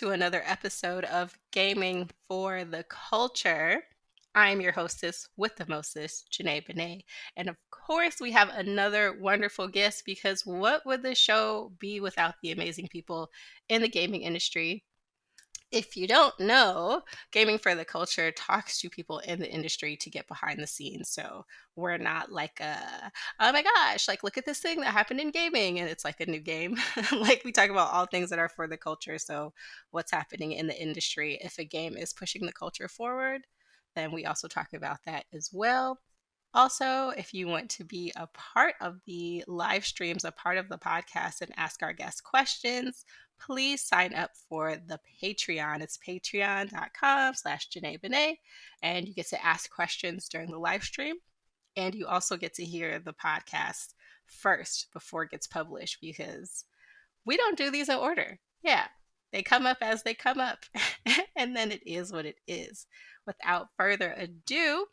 to another episode of Gaming for the Culture. I'm your hostess with the mostest, Junae Benne. And of course, we have another wonderful guest because what would the show be without the amazing people in the gaming industry? If you don't know, Gaming for the Culture talks to people in the industry to get behind the scenes. So we're not like, oh my gosh, like look at this thing that happened in gaming and it's like a new game. Like we talk about all things that are for the culture. So what's happening in the industry? If a game is pushing the culture forward, then we also talk about that as well. Also, if you want to be a part of the live streams, a part of the podcast, and ask our guests questions, please sign up for the Patreon. It's patreon.com/Junae Benne, and you get to ask questions during the live stream. And you also get to hear the podcast first before it gets published because we don't do these in order. Yeah, they come up as they come up, and then it is what it is. Without further ado,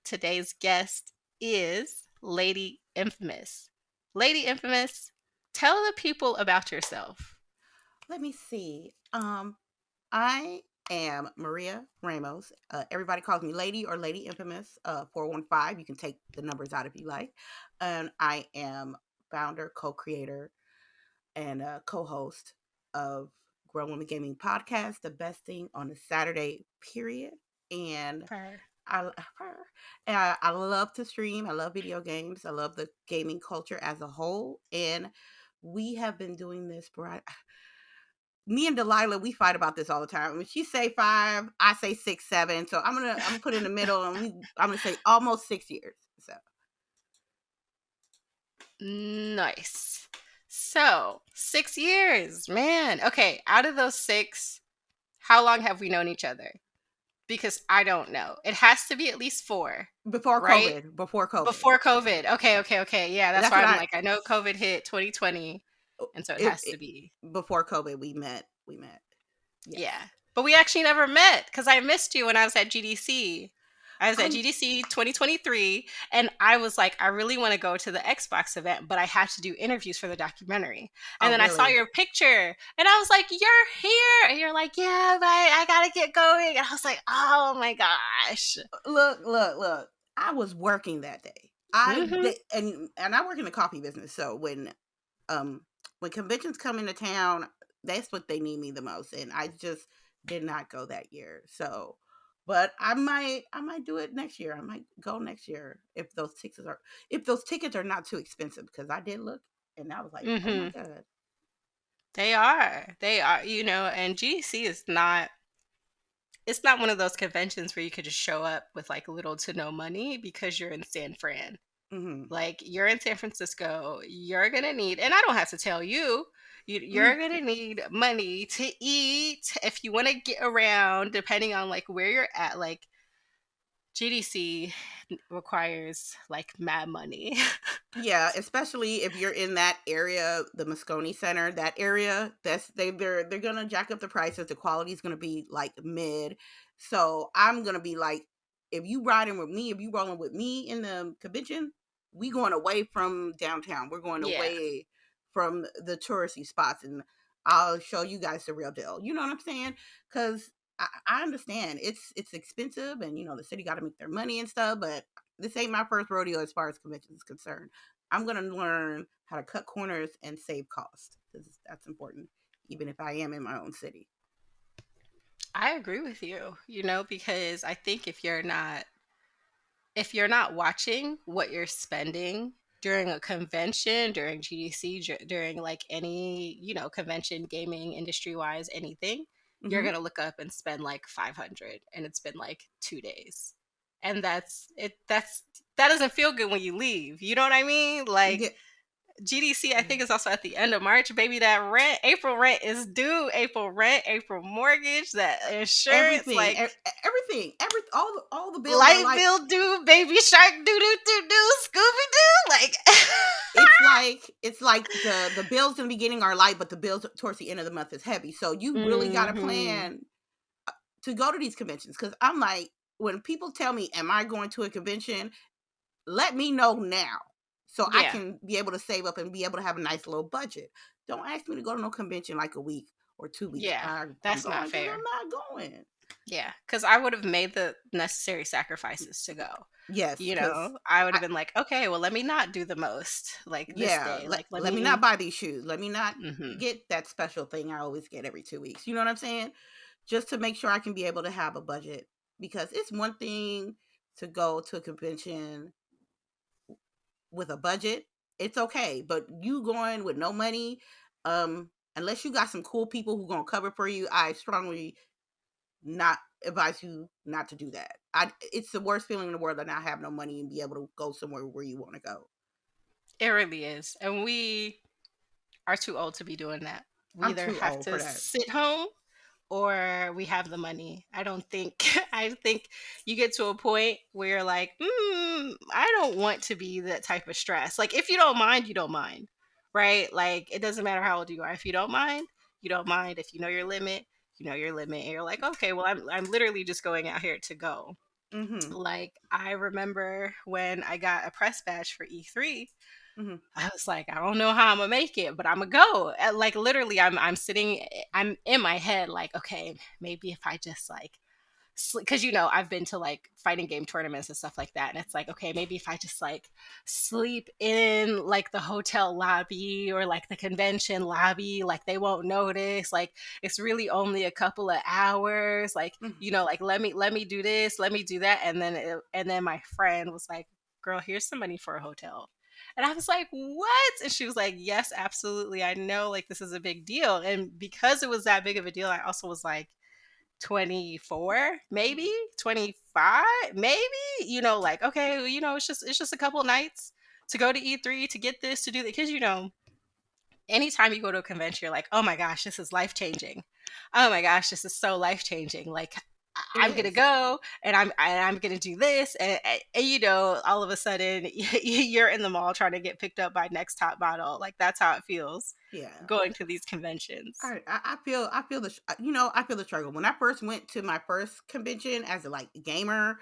today's guest is Lady Infamous. Lady Infamous, tell the people about yourself. Let me see. I am Maria Ramos. Everybody calls me Lady or Lady Infamous. 415. You can take the numbers out if you like. And I am founder, co-creator, and co-host of Grown Women Gaming Podcast, the best thing on a Saturday. Period. And Purr. I, I love to stream. I love video games. I love the gaming culture as a whole. And we have been doing this for me and Delilah, we fight about this all the time. When she say 5, I say 6, 7. So I'm gonna put in the middle, and I'm gonna say almost 6 years. So Nice. So, 6 years, man. Okay, out of those 6, how long have we known each other? Because I don't know. It has to be at least 4, before right? COVID, before COVID, Before COVID. Okay. Yeah, that's that's why what I'm like, I know COVID hit 2020, and so it it, has it to be. before COVID we met. We met. Yes, Yeah. But we actually never met because I missed you when I was at GDC. I was at I'm. GDC 2023, and I was like, I really want to go to the Xbox event, but I had to do interviews for the documentary. And Oh, then I saw really? your picture, and I was like, you're here. And you're like, yeah, but I got to get going. And I was like, oh my gosh. Look. I was working that day. I Hmm. did, and I work in the coffee business. So um when conventions come into town, that's what they need me the most, and I just did not go that year. So, but I might do it next year. I might go next year if those tickets are not too expensive, because I did look and I was like, oh my Hmm. god. They are. They are, and GDC is not. It's not one of those conventions where you could just show up with like little to no money because you're in San Fran. Hmm. Like you're in San Francisco, you're gonna need, and I don't have to tell you, Hmm. you're gonna need money to eat if you want to get around, depending on like where you're at. Like GDC requires like mad money. Yeah, especially if you're in that area, the Moscone Center, that area, they're gonna jack up the prices. The quality's gonna be like mid. So I'm gonna be like, if you riding with me, if you rolling with me in the convention, we going away from downtown. We're going Yeah. away from the touristy spots, and I'll show you guys the real deal. You know what I'm saying? Because I understand it's expensive, and the city got to make their money and stuff, but this ain't my first rodeo as far as conventions is concerned. I'm going to learn how to cut corners and save costs, because that's important, even if I am in my own city. I agree with you, because I think if you're not watching what you're spending during a convention, during GDC, during like any, convention, gaming, industry wise, anything, you're Hmm. going to look up and spend like 500 and it's been like 2 days. And that's it. That doesn't feel good when you leave. You know what I mean? Like Yeah, GDC, I think, is also at the end of March. Baby, that rent, April rent is due. April rent, April mortgage, that insurance, everything, like everything, all the bills are light like, bill due, baby shark doo doo doo doo, Scooby Doo. Like, it's like the bills in the beginning are light, but the bills towards the end of the month is heavy. So you really got to hmm, plan to go to these conventions, because I'm like, when people tell me, am I going to a convention, let me know now, so I yeah, can be able to save up and be able to have a nice little budget. Don't ask me to go to no convention like a week or 2 weeks. Yeah, I'm that's not going because fair. I'm not going. Yeah, because I would have made the necessary sacrifices to go. Yes, You because know, I would I have been like, okay, well, let me not do the most like this yeah, day. Like, let let me not me. buy these shoes. Let me not Hmm. get that special thing I always get every 2 weeks. You know what I'm saying? Just to make sure I can be able to have a budget, because it's one thing to go to a convention with a budget. It's okay, but you going with no money, unless you got some cool people who gonna cover for you, I strongly not advise you not to do that. It's the worst feeling in the world to not have no money and be able to go somewhere where you want to go. It really is, and we are too old to be doing that. We I'm either too have old for to that. sit home or we have the money. I don't think I think you get to a point where you're like, I don't want to be that type of stress. Like if you don't mind, you don't mind. Right? Like it doesn't matter how old you are. If you don't mind, you don't mind. If you know your limit, you know your limit. And you're like, okay, well I'm literally just going out here to go. Mhm. Like I remember when I got a press badge for E3, Mhm. I was like, I don't know how I'm gonna make it, but I'm gonna go. Like literally, I'm sitting, I'm in my head, like, okay, maybe if I just like, because I've been to like fighting game tournaments and stuff like that, and it's like, okay, maybe if I just like sleep in like the hotel lobby or like the convention lobby, like they won't notice. Like it's really only a couple of hours. Like Mhm. like let me do this, let me do that, and then my friend was like, girl, here's some money for a hotel. And I was like, what? And she was like, yes, absolutely. I know like this is a big deal. And because it was that big of a deal, I also was like 24, maybe 25, maybe, like, okay, well, it's just a couple nights to go to E3 to get this, to do that. Because, anytime you go to a convention, you're like, oh my gosh, this is life changing. Oh my gosh, this is so life changing. Like, It I'm gonna is. go and I'm gonna do this, and all of a sudden you're in the mall trying to get picked up by next top model. Like that's how it feels Yeah. going to these conventions. I feel the struggle. When I first went to my first convention as a like gamer,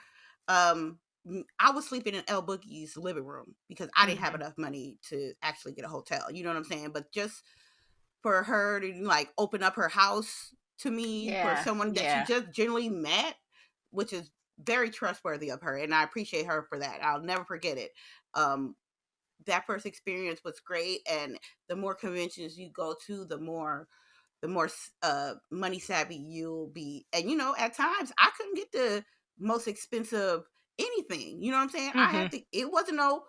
I was sleeping in El Boogie's living room because I didn't have Hmm. enough money to actually get a hotel. You know what I'm saying? But just for her to like open up her house to me, for Yeah, someone that she yeah. just generally met, which is very trustworthy of her, and I appreciate her for that. I'll never forget it. Um, that first experience was great, and the more conventions you go to, the more money savvy you'll be. And at times I couldn't get the most expensive anything. You know what I'm saying? I Hmm. had to. It wasn't a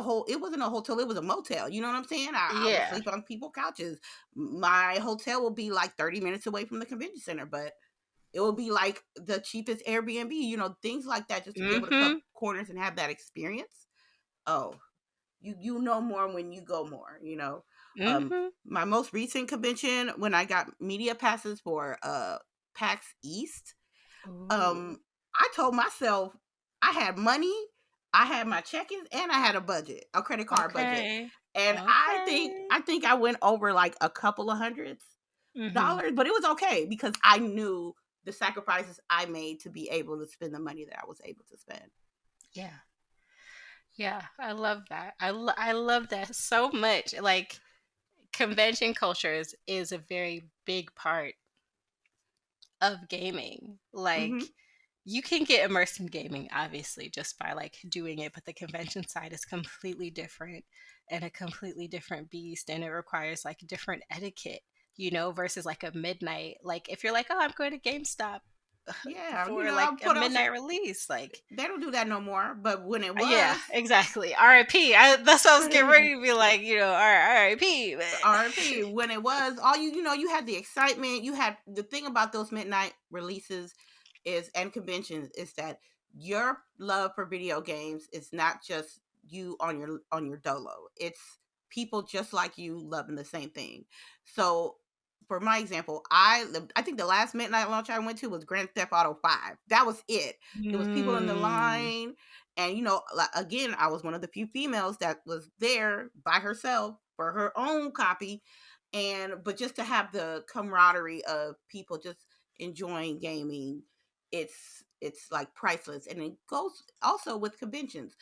hotel. It was a motel. You know what I'm saying? I would Yeah. sleep on people's couches. My hotel will be like 30 minutes away from the convention center, but it will be like the cheapest Airbnb. Things like that, just to be able to cut Hmm. corners and have that experience. Oh, you know more when you go more. Hmm. My most recent convention, when I got media passes for PAX East, Ooh. um I told myself I had money, I had my check-ins, and I had a budget, a credit card budget. Okay. And i think Okay. i think I went over like a couple of hundreds Hmm. dollars, but it was okay because I knew the sacrifices I made to be able to spend the money that I was able to spend. Yeah. Yeah. I love that. I love that so much. Like convention cultures is a very big part of gaming. Hmm. Like you can get immersed in gaming obviously just by like doing it, but the convention side is completely different and a completely different beast, and it requires like different etiquette, versus like a midnight. Like if you're like, "Oh, I'm going to GameStop Yeah, for like I'll a put on some. midnight release." Like, They don't do that no more, but when it yeah, was, exactly. RIP. That's what I was getting ready to be like, RIP. RP, when it was, all you had the excitement. You had the thing about those midnight releases is and conventions is that your love for video games is not just you on your dolo. It's people just like you loving the same thing. So for my example, I think the last midnight launch I went to was Grand Theft Auto 5. That was it. There was people in the Mm. line, and like, again, I was one of the few females that was there by herself for her own copy, but just to have the camaraderie of people just enjoying gaming, it's like priceless. And it goes also with conventions,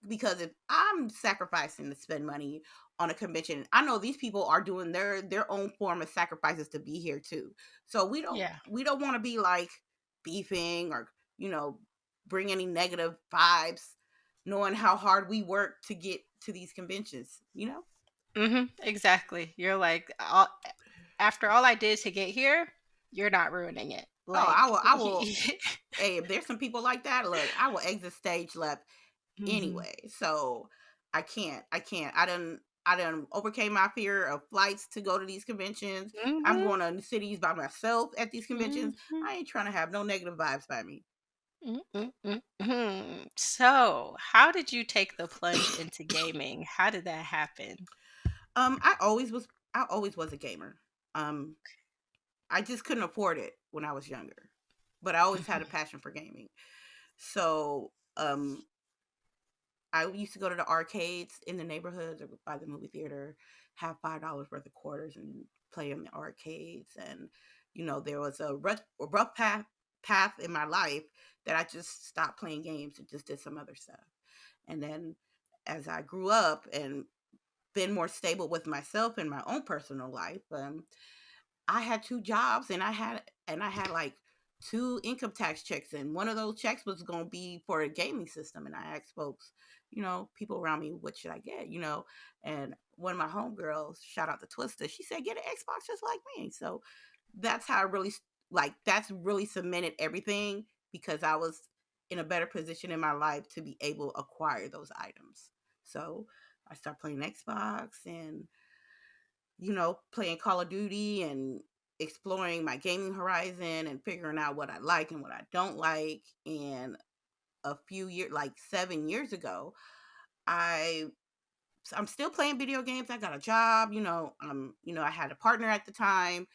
because if I'm sacrificing to spend money on a convention. I know these people are doing their own form of sacrifices to be here too. So Yeah. we don't want to be like beefing or, you know, bring any negative vibes, knowing how hard we work to get to these conventions, you know? Exactly. You're like, after all I did to get here, you're not ruining it. Oh, Like, I will. Hey, if there's some people like that, look, I will exit stage left mhm, anyway. So I can't. I done overcame my fear of flights to go to these conventions. I'm mhm, going to cities by myself at these conventions. mhm, I ain't trying to have no negative vibes by me. So, how did you take the plunge into gaming? How did that happen? I always was a gamer. Um I just couldn't afford it when I was younger. But I always had a passion for gaming. So, I used to go to the arcades in the neighborhoods or by the movie theater, have $5 worth of quarters and play in the arcades. And, you know, there was a rough path in my life that I just stopped playing games and just did some other stuff. And then as I grew up and been more stable with myself in my own personal life, I had 2 jobs and I had like 2 income tax checks, and one of those checks was gonna be for a gaming system, and I asked folks, you know, people around me, "What should I get?" You know? And one of my homegirls, shout out to Twister, she said, "Get an Xbox just like me." So that's how I really like, that's really cemented everything because I was in a better position in my life to be able to acquire those items. So I started playing Xbox and, you know, playing Call of Duty and exploring my gaming horizon and figuring out what I like and what I don't like. And a few years, like 7 years ago, I I'm still playing video games. I got a job, you know, I had a partner at the time,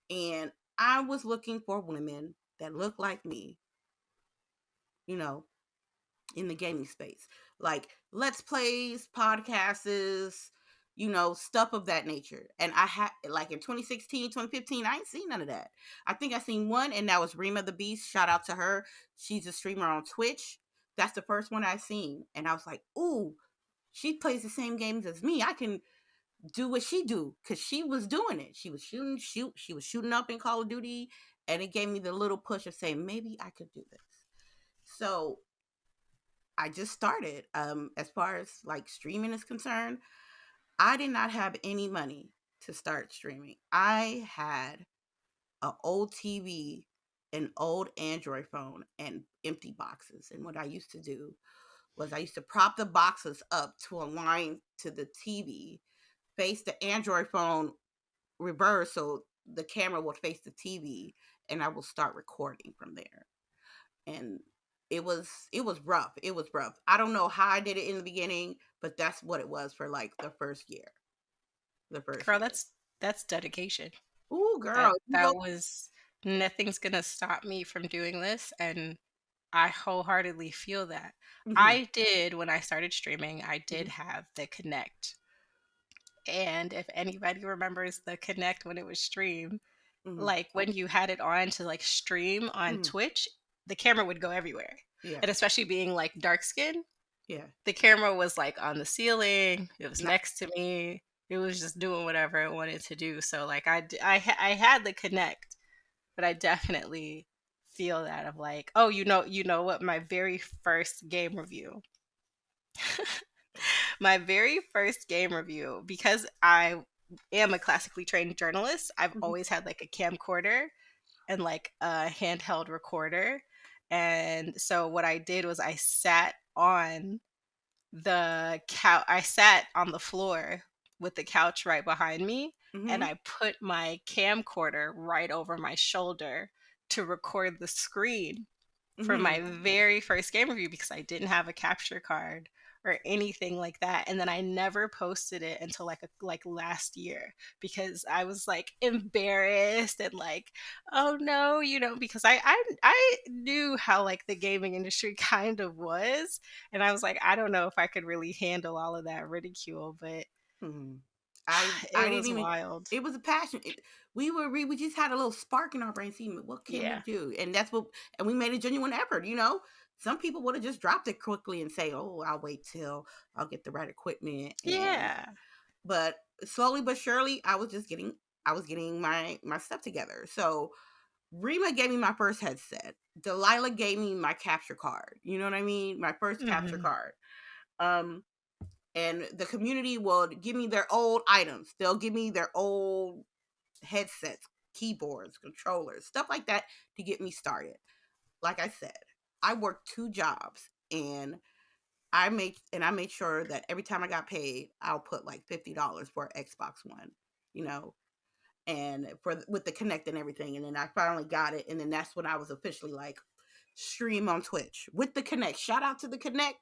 and I was looking for women that look like me, you know, in the gaming space, like let's plays, podcasts, you know, stuff of that nature. And I had like in 2016, 2015, I ain't seen none of that. I think I seen one, and that was Rima the Beast. Shout out to her. She's a streamer on Twitch. That's the first one I seen, and I was like, ooh, she plays the same games as me. I can do what she do because she was doing it. She was she was shooting up in Call of Duty, and it gave me the little push of saying maybe I could do this. So I just started. As far as like streaming is concerned, I did not have any money to start streaming. I had an old TV, an old Android phone, and empty boxes. And what I used to do was I used to prop the boxes up to align to the TV, face the Android phone reverse so the camera would face the TV, and I will start recording from there. And it was rough. It was rough. I don't know how I did it in the beginning, but that's what it was for like the first year. The first Girl, year. that's dedication. Ooh, girl, you That go. was nothing's gonna stop me from doing this, and I wholeheartedly feel that. Hmm. I did when I started streaming, I did Hmm. have the Connect. And if anybody remembers the Connect when it was stream, Hmm. like when you had it on to like stream on Hmm. Twitch, the camera would go everywhere. Yeah, And especially being like dark skin, yeah. the camera was like on the ceiling, it was Not. next to me. It was just doing whatever it wanted to do. So like I had the Connect, but I definitely feel that of like, oh, you know what, my very first game review. My very first game review, because I am a classically trained journalist, I've Hmm. always had like a camcorder and like a handheld recorder. And so what I did was I sat on the couch, I sat on the floor with the couch right behind me, and Hmm. I put my camcorder right over my shoulder to record the screen for Hmm. my very first game review because I didn't have a capture card or anything like that. And then I never posted it until like last year because I was like embarrassed and like, oh no, you know, because I knew how like the gaming industry kind of was. And I was like, I don't know if I could really handle all of that ridicule, but Hmm. I it didn't was even. wild. It was a passion. We just had a little spark in our brain. See, what can we Yeah. do? And that's what. And we made a genuine effort. You know, some people would have just dropped it quickly and say, "Oh, I'll wait till I'll get the right equipment." And Yeah. But slowly but surely, I was getting my stuff together. So Rima gave me my first headset. Delilah gave me my capture card. You know what I mean? My first capture Mhm. card. Um, and the community will give me their old items. They'll give me their old headsets, keyboards, controllers, stuff like that to get me started. Like I said, I worked two jobs, and I made sure that every time I got paid, I'll put like $50 for Xbox One, you know, and for with the Connect and everything. And then I finally got it, and then that's when I was officially like stream on Twitch with the Connect. Shout out to the Connect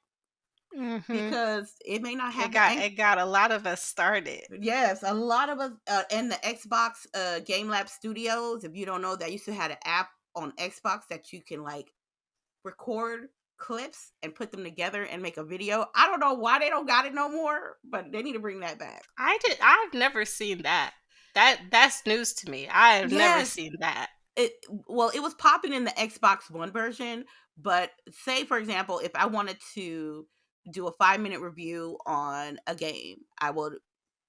Mhm. because it may not It have the got it got a lot of us started. yes, a lot of us and the Xbox Game Lab Studios. If you don't know, that used to have an app on Xbox that you can like record clips and put them together and make a video. I don't know why they don't got it no more, but they need to bring that back. I've never seen that. That's news to me. I have never Yes, seen that. it well, it was popping in the Xbox One version, but say for example, if I wanted to do a 5-minute review on a game, I would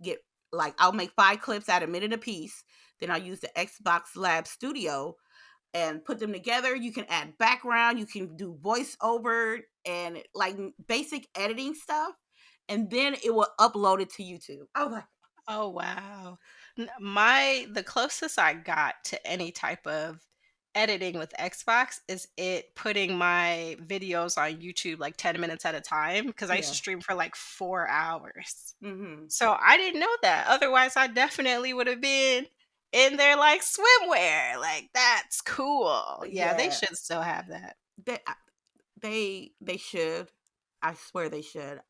get like I'll make 5 clips at a minute apiece. Then I'll use the Xbox Lab Studio and put them together. You can add background, you can do voiceover and like basic editing stuff, and then it will upload it to YouTube. I was like, Oh, wow. The closest I got to any type of editing with Xbox is it putting my videos on YouTube like 10 minutes at a time because I used to yeah, stream for like 4 hours. mm-hmm. So I didn't know that. Otherwise, I definitely would have been in there like swimwear. Like that's cool. Yeah, they Yeah, should still have that. they they should. I swear they should.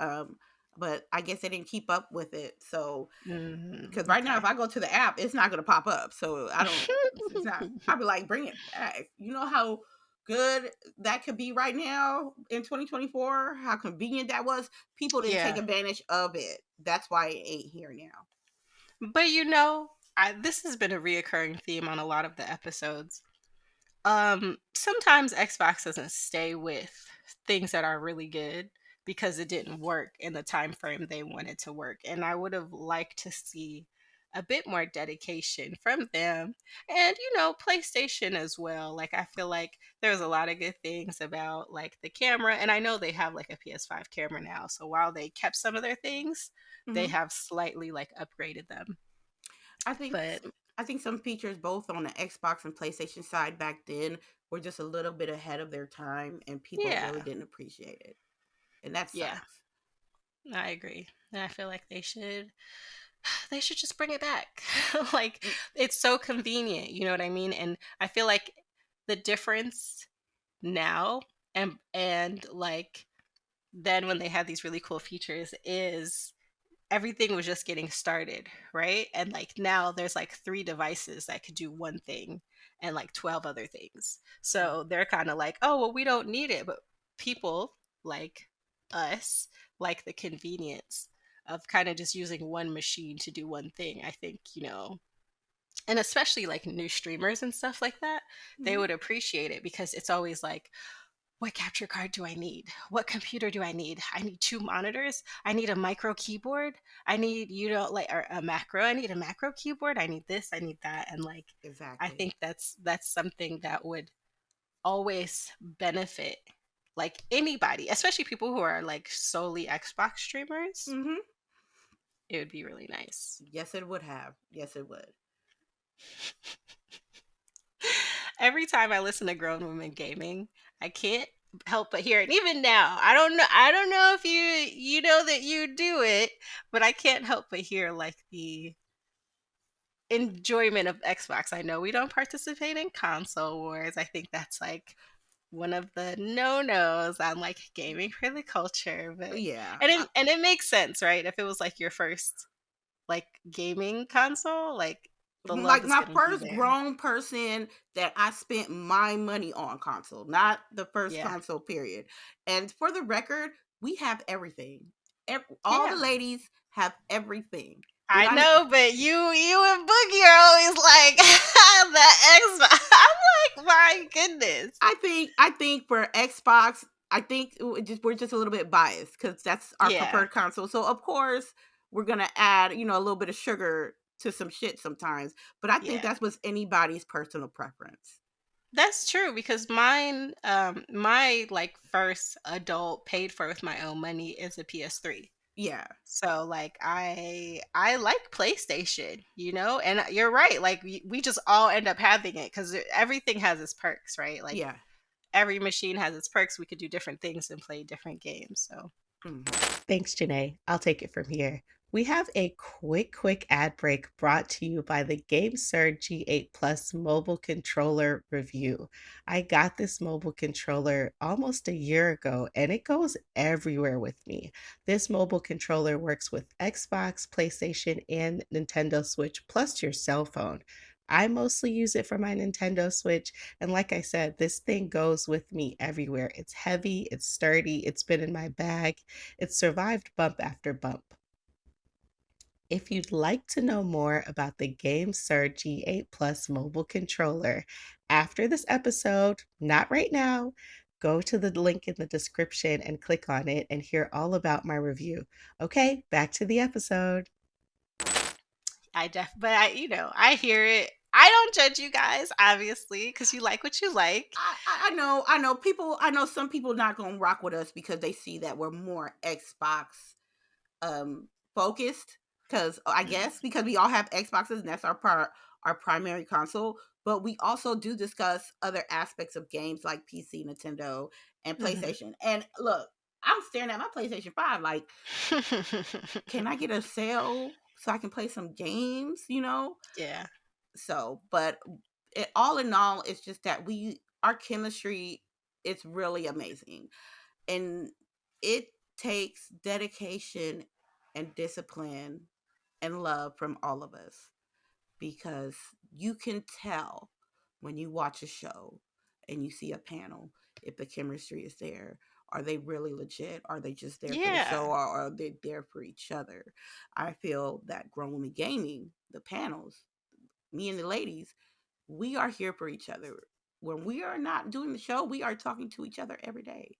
But I guess they didn't keep up with it. So because right now, Okay. if I go to the app, it's not gonna pop up. So I don't. It's not. I'll be like, bring it back. You know how good that could be right now in 2024. How convenient that was. People didn't take Yeah. advantage of it. That's why it ain't here now. But this has been a reoccurring theme on a lot of the episodes. Sometimes Xbox doesn't stay with things that are really good because it didn't work in the time frame they wanted to work. And I would have liked to see a bit more dedication from them and PlayStation as well. Like I feel like there's a lot of good things about like the camera, and I know they have like a PS5 camera now. So while they kept some of their things, they Hmm. have slightly like upgraded them. I think. But I think some features, both on the Xbox and PlayStation side back then, were just a little bit ahead of their time, and people really yeah, didn't appreciate it, and that yeah, sucks. I agree. And I feel like they should just bring it back. Like Mm, it's so convenient, you know what I mean? And I feel like the difference now and like then when they had these really cool features is everything was just getting started, right? And like now there's like 3 devices that could do one thing and like 12 other things. yeah. So they're kind of like, oh, well, we don't need it. But people like us like the convenience of kind of just using one machine to do one thing. I think, and especially like new streamers and stuff like that, they Mhm. would appreciate it because it's always like, what capture card do I need? What computer do I need? I need 2 monitors. I need a micro keyboard. I need, like or a macro. I need a macro keyboard. I need this. I need that. And like, I Exactly. think that's something that would always benefit like anybody, especially people who are like solely Xbox streamers. Mhm. It would be really nice. Yes, it would have. Yes, it would. Every time I listen to grown women gaming, I can't help but hear it. Even now, I don't know if you know that you do it, but I can't help but hear like the enjoyment of Xbox. I know we don't participate in console wars. I think that's like one of the no-nos on like gaming for the culture, but Yeah. and it makes sense, right? If it was like your first like gaming console, like the love Like is my going to be first there. grown person that I spent my money on console, not the first Yeah. console period. And for the record, we have everything. All the Yeah. ladies have everything. We're I not. know, but you and Boogie are always like the Xbox. I'm like, my goodness. I think for Xbox, I think we're just a little bit biased because that's our Yeah. preferred console. So of course we're gonna add, a little bit of sugar to some shit sometimes. But I think Yeah. that's what's anybody's personal preference. That's true because mine, my like first adult paid for with my own money is a PS3. Yeah, So like I like PlayStation, and you're right. Like we just all end up having it because everything has its perks, right? Like yeah. every machine has its perks. We could do different things and play different games. So Hmm. thanks, Janae. I'll take it from here. We have a quick ad break brought to you by the GameSir G8 Plus mobile controller review. I got this mobile controller almost a year ago and it goes everywhere with me. This mobile controller works with Xbox, PlayStation, and Nintendo Switch, plus your cell phone. I mostly use it for my Nintendo Switch, and like I said, this thing goes with me everywhere. It's heavy, it's sturdy, it's been in my bag, it's survived bump after bump. If you'd like to know more about the GameSir G8 Plus mobile controller after this episode, not right now, go to the link in the description and click on it and hear all about my review. Okay, back to the episode. But I hear it. I don't judge you guys, obviously, because you like what you like. I know people. I know some people not gonna rock with us because they see that we're more Xbox focused. Because I Mm, guess because we all have Xboxes and that's our primary console. But we also do discuss other aspects of games like PC, Nintendo, and mhm. PlayStation. And look, I'm staring at my PlayStation 5 like, can I get a sale so I can play some games? Yeah. So, but all in all, it's just that our chemistry is really amazing, and it takes dedication and discipline and love from all of us because you can tell when you watch a show and you see a panel if the chemistry is there. Are they really legit? Are they just there for the show, Yeah. or are they there for each other? I feel that Grown Women Gaming, the panels, me and the ladies, we are here for each other. When we are not doing the show, we are talking to each other every day.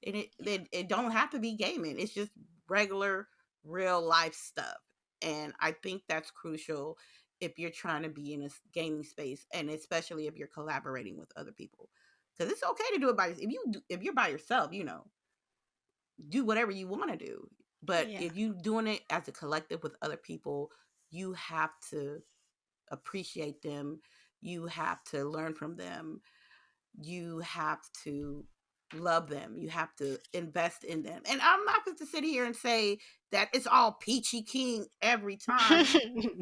And it don't have to be gaming. It's just regular, real life stuff. And I think that's crucial if you're trying to be in a gaming space, and especially if you're collaborating with other people. Because it's okay to do it by yourself. If you're by yourself, do whatever you want to do. But Yeah. if you're doing it as a collective with other people, you have to appreciate them. You have to learn from them. You have to love them. You have to invest in them. And I'm not going to sit here and say that it's all peachy keen every time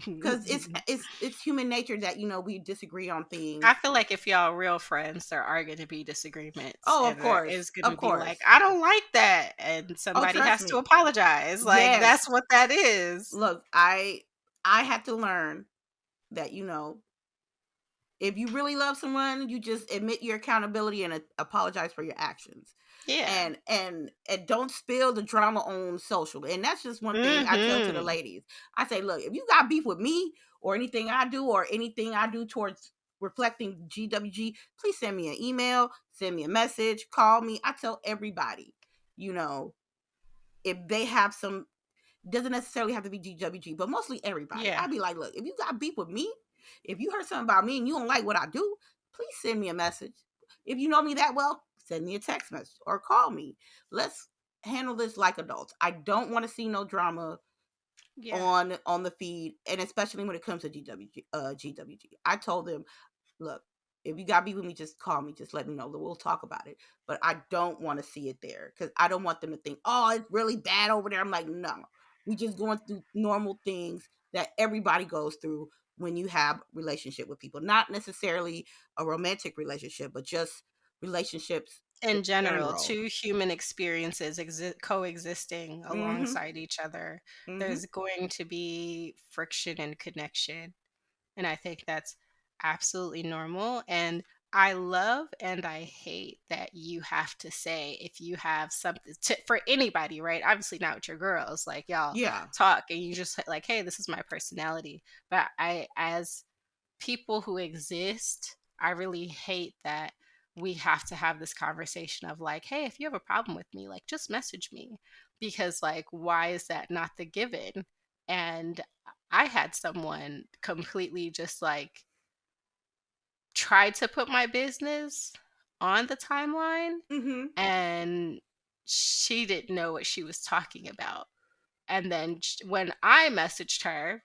because it's human nature that we disagree on I things. feel like if y'all real friends, there are going to be disagreements, Oh, of and there course, is going to of be like, course. I don't like that, and Oh, somebody trust has to me. apologize. Like Yes. that's what that is. Look, I had to learn that if you really love someone, you just admit your accountability and apologize for your actions. Yeah. And don't spill the drama on social. And that's just one thing I tell to the Mhm. ladies. I say, look, if you got beef with me or anything I do towards reflecting GWG, please send me an email, send me a message, call me. I tell everybody, you know, if they have some, doesn't necessarily have to be GWG, but mostly everybody. Yeah. I'd be like, look, if you got beef with me, if you heard something about me and you don't like what I do, please send me a message. If you know me that well, send me a text message or call me. Let's handle this like adults. I don't want to see no drama Yeah. on the feed, and especially when it comes to GWG. I told them, look, if you got beef with me, just call me. Just let me know. We'll talk about it. But I don't want to see it there because I don't want them to think, oh, it's really bad over there. I'm like, no, we just going through normal things that everybody goes through when you have relationship with people. Not necessarily a romantic relationship, but just relationships in In general, general. two human experiences coexisting Mm-hmm. alongside each other, Mm-hmm. there's going to be friction and connection. And I think that's absolutely normal. And I love and I hate that you have to say if you have something for anybody, right? Obviously not with your girls. Like y'all Yeah. talk and you just like, hey, this is my personality. But as people who exist, I really hate that we have to have this conversation of like, hey, if you have a problem with me, like just message me. Because like, why is that not the given? and I had someone completely just like try to put my business on the timeline, Mhm. and she didn't know what she was talking about. And then when I messaged her,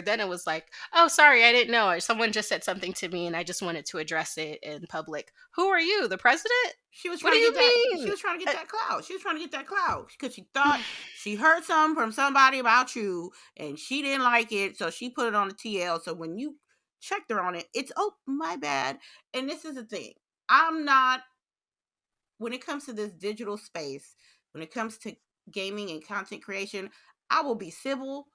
then it was like, "Oh, sorry, I didn't know. Someone just said something to me and I just wanted to address it in public." Who are you, the president? She was What do trying to you get that she mean? was trying to get Uh, that clout. She was trying to get that clout because she thought she heard something from somebody about you and she didn't like it, so she put it on the TL. So when you checked her on it, it's, "Oh, my bad." And this is the thing. I'm not when it comes to this digital space, when it comes to gaming and content creation, I will be civil,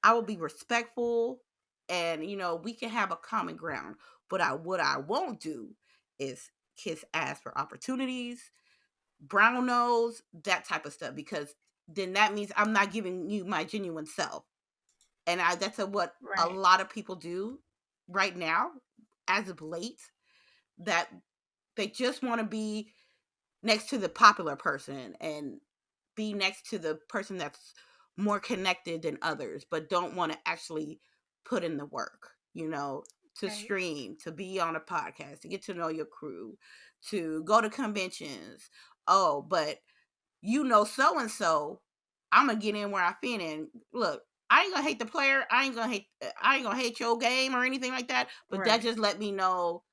I will be respectful, and we can have a common ground. But what I won't do is kiss ass for opportunities, brown nose, that type of stuff, because then that means I'm not giving you my genuine self. And that's what a right. lot of people do right now, as of late, that they just want to be next to the popular person and be next to the person that's more connected than others, but don't want to actually put in the work, to Right. stream, to be on a podcast, to get to know your crew, to go to conventions. Oh, but so and so, I'm gonna get in where I fit in. Look, I ain't gonna hate the player. I ain't gonna hate your game or anything like that. But that Right. just let me know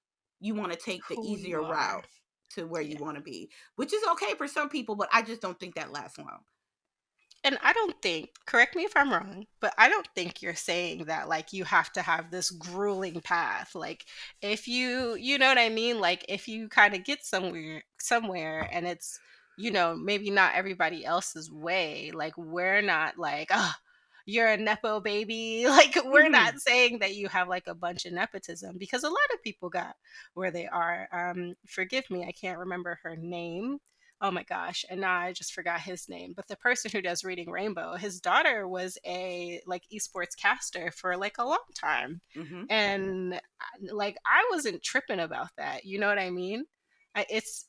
you want to take the Who you easier are. route to where Yeah. you want to be, which is okay for some people. But I just don't think that lasts long. And I don't think, correct me if I'm wrong, but I don't think you're saying that like you have to have this grueling path. Like if you know what I mean? Like if you kind of get somewhere and it's, maybe not everybody else's way, like we're not like, oh, you're a nepo baby. Like we're Hmm. not saying that you have like a bunch of nepotism because a lot of people got where they are. Forgive me, I can't remember her name. Oh my gosh, and now I just forgot his name. But the person who does Reading Rainbow, his daughter was a like esports caster for like a long time. Hmm. And like I wasn't tripping about that. You know what I mean? It's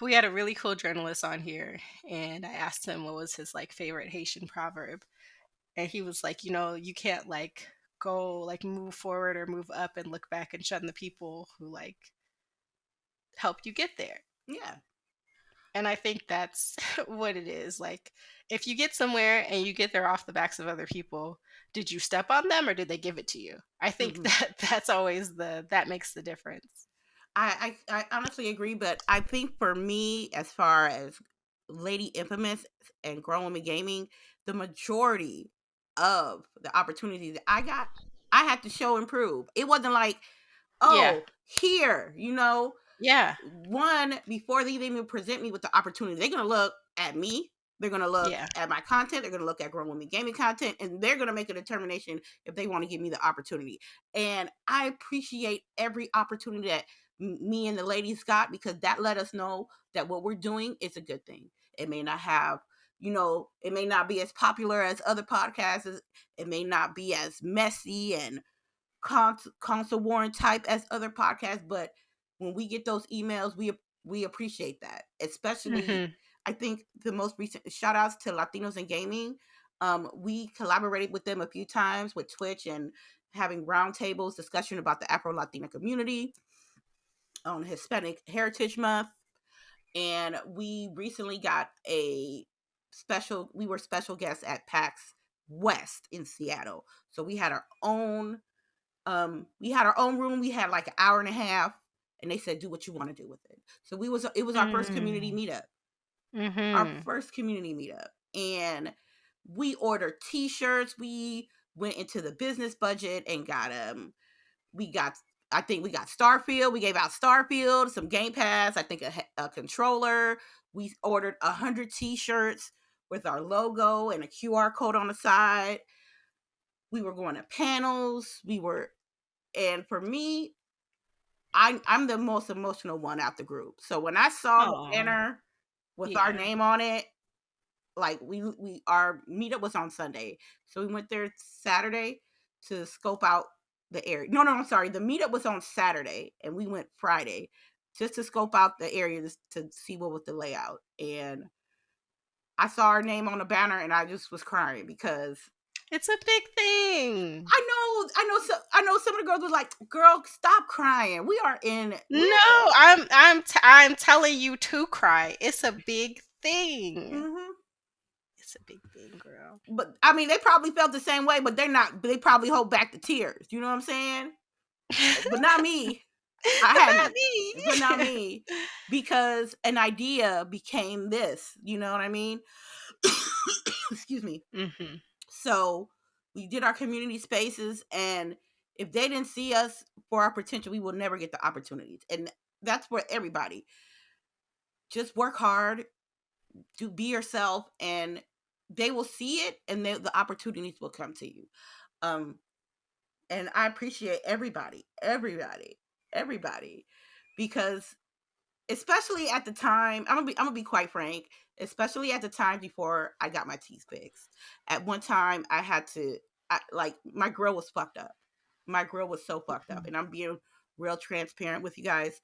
we had a really cool journalist on here and I asked him what was his like favorite Haitian proverb. And he was like, you can't like go like move forward or move up and look back and shun the people who like helped you get there. Yeah. And I think that's what it is. Like, if you get somewhere and you get there off the backs of other people, did you step on them or did they give it to you? I think Hmm. that that's always that makes the difference. I honestly agree, but I think for me, as far as Lady Infamous and Grown Women Gaming, the majority of the opportunities that I got, I had to show and prove. It wasn't like, Yeah. oh, here, Yeah. one, before they even present me with the opportunity, they're gonna look at me. They're gonna look Yeah. at my content. They're gonna look at Grown Women Gaming content, and they're gonna make a determination if they want to give me the opportunity. And I appreciate every opportunity that me and the ladies got, because that let us know that what we're doing is a good thing. It may not have, it may not be as popular as other podcasts. It may not be as messy and console warring type as other podcasts, but when we get those emails, we appreciate that. Especially, Mhm. I think the most recent shout outs to Latinos in Gaming. We collaborated with them a few times with Twitch and having roundtables discussion about the Afro Latina community on Hispanic Heritage Month. And we recently got we were special guests at PAX West in Seattle. So we had our own room. We had like an hour and a half, and they said, "Do what you want to do with it." So it was our first community Mm. meetup, our Mhm. first community meetup, and we ordered T-shirts. We went into the business budget and we got. I think we got Starfield. We gave out Starfield, some Game Pass. I think a controller. We ordered 100 T-shirts with our logo and a QR code on the side. We were going to panels. And for me, I'm the most emotional one out the group. So when I saw the Oh, banner with our yeah. name on it, like our meetup was on Sunday. So we went there Saturday to scope out the area. No, no, I'm sorry. The meetup was on Saturday and we went Friday. just to scope out the area to see what was the layout. And I saw our name on the banner and I just was crying because It's a big thing. I know some of the girls were like, "Girl, stop crying. No, I'm telling you to cry. It's a big thing. Mhm. It's a big thing, girl. But I mean, they probably felt the same way, but they're not. They probably hold back the tears. You know what I'm saying? But not me. I But had not me, but not me. me, because an idea became this. You know what I mean? Excuse me. Mhm. So we did our community spaces, and if they didn't see us for our potential, we will never get the opportunities. And that's for everybody. Just work hard, do be yourself, and they will see it, and the opportunities will come to you. Um, and I appreciate everybody, because especially at the time, I'm gonna be quite frank. Especially at the time before I got my teeth fixed. At one time, I had to, like, my grill was fucked up. My grill was so fucked up, Mhm. and I'm being real transparent with you guys.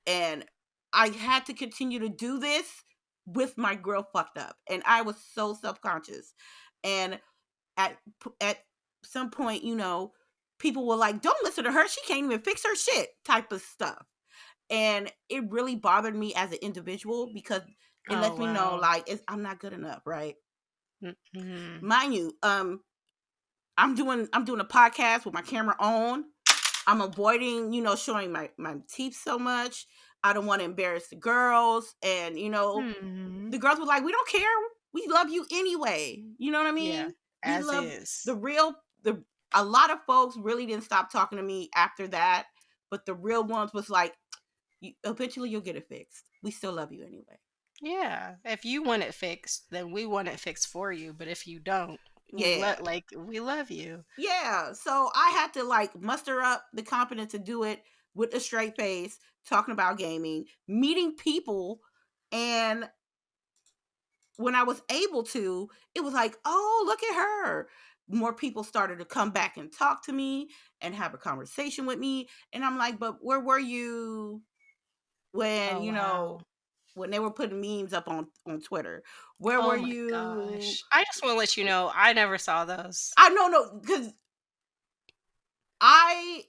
And I had to continue to do this with my grill fucked up, and I was so self conscious. And at some point, people were like, "Don't listen to her. She can't even fix her shit," type of stuff. And it really bothered me as an individual because it Oh, lets me know, wow. like, I'm not good enough, right? Mhm. Mind you, I'm doing a podcast with my camera on. I'm avoiding, showing my teeth so much. I don't want to embarrass the girls, and Mhm. the girls were like, "We don't care. We love you anyway." You know what I Yeah, mean? We as love is. the real the A lot of folks really didn't stop talking to me after that, but the real ones was like, eventually you'll get it fixed. We still love you anyway." Yeah, if you want it fixed, then we want it fixed for you, but if you don't, Yeah. we love you. Yeah. So I had to, like, muster up the confidence to do it with a straight face, talking about gaming, meeting people. And when I was able to, it was like, "Oh, look at her." More people started to come back and talk to me and have a conversation with me. And I'm like, "But where were you when, Oh, wow. when they were putting memes up on Twitter? Where were Oh my you?" gosh. I just wanna let you know, I never saw those. I know, no, because I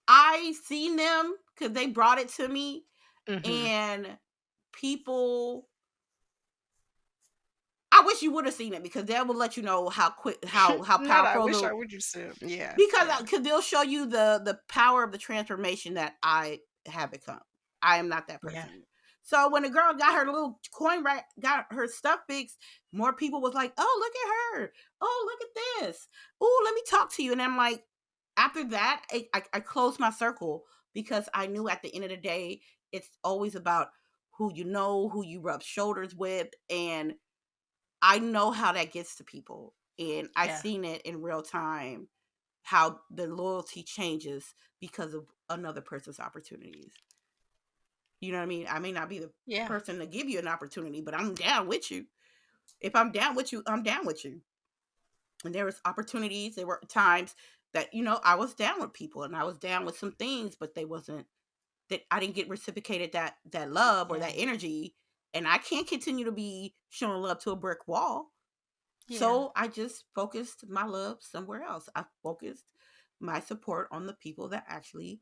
I seen them because they brought it to me, Mhm. and people. I wish you would have seen it because that will let you know how quick, how Not I powerful wish the I would you said. Yeah, because yeah, they'll show you the power of the transformation that I have become. I am not that yeah, person. So when the girl got her little coin right, got her stuff fixed, more people was like, "Oh, look at her! Oh, look at this! Oh, let me talk to you." And I'm like, after that, I closed my circle because I knew at the end of the day, it's always about who you rub shoulders with, and I know how that gets to people, and I yeah, seen it in real time how the loyalty changes because of another person's opportunities. You know what I mean? I may not be the yeah, person to give you an opportunity, but I'm down with you. If I'm down with you, I'm down with you. And there was opportunities, there were times that, I was down with people and I was down with some things, but they wasn't that I didn't get reciprocated that love or that yeah, energy. And I can't continue to be showing love to a brick wall. yeah, So I just focused my love somewhere else. I focused my support on the people that actually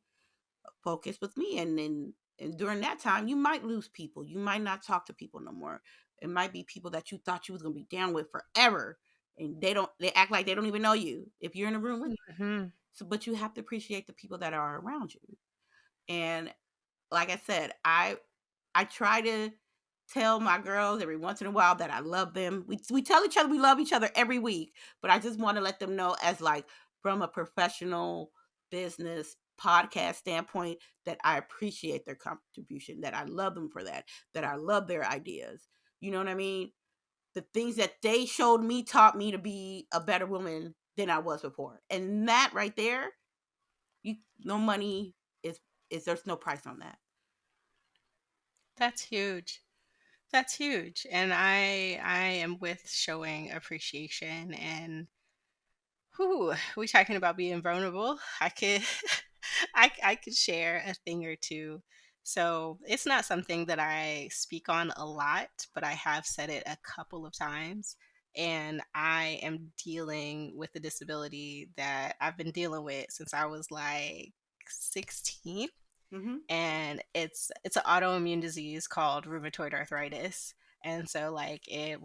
focus with me. And during that time, you might lose people. You might not talk to people no more. It might be people that you thought you was gonna be down with forever, and they act like they don't even know you if you're in a room with. mhm, So, but you have to appreciate the people that are around you. And like I said, I try to tell my girls every once in a while that I love them. We tell each other we love each other every week, but I just want to let them know, as, like, from a professional business podcast standpoint, that I appreciate their contribution, that I love them for that I love their ideas. You know what I mean? The things that they showed me taught me to be a better woman than I was before. And that right there, you no money is there's no price on that. that's huge. That's huge, and I am with showing appreciation and whoo, we talking about being vulnerable. I could I could share a thing or two. So it's not something that I speak on a lot, but I have said it a couple of times. And I am dealing with a disability that I've been dealing with since I was like 16. Mm-hmm. And it's an autoimmune disease called rheumatoid arthritis. And so like it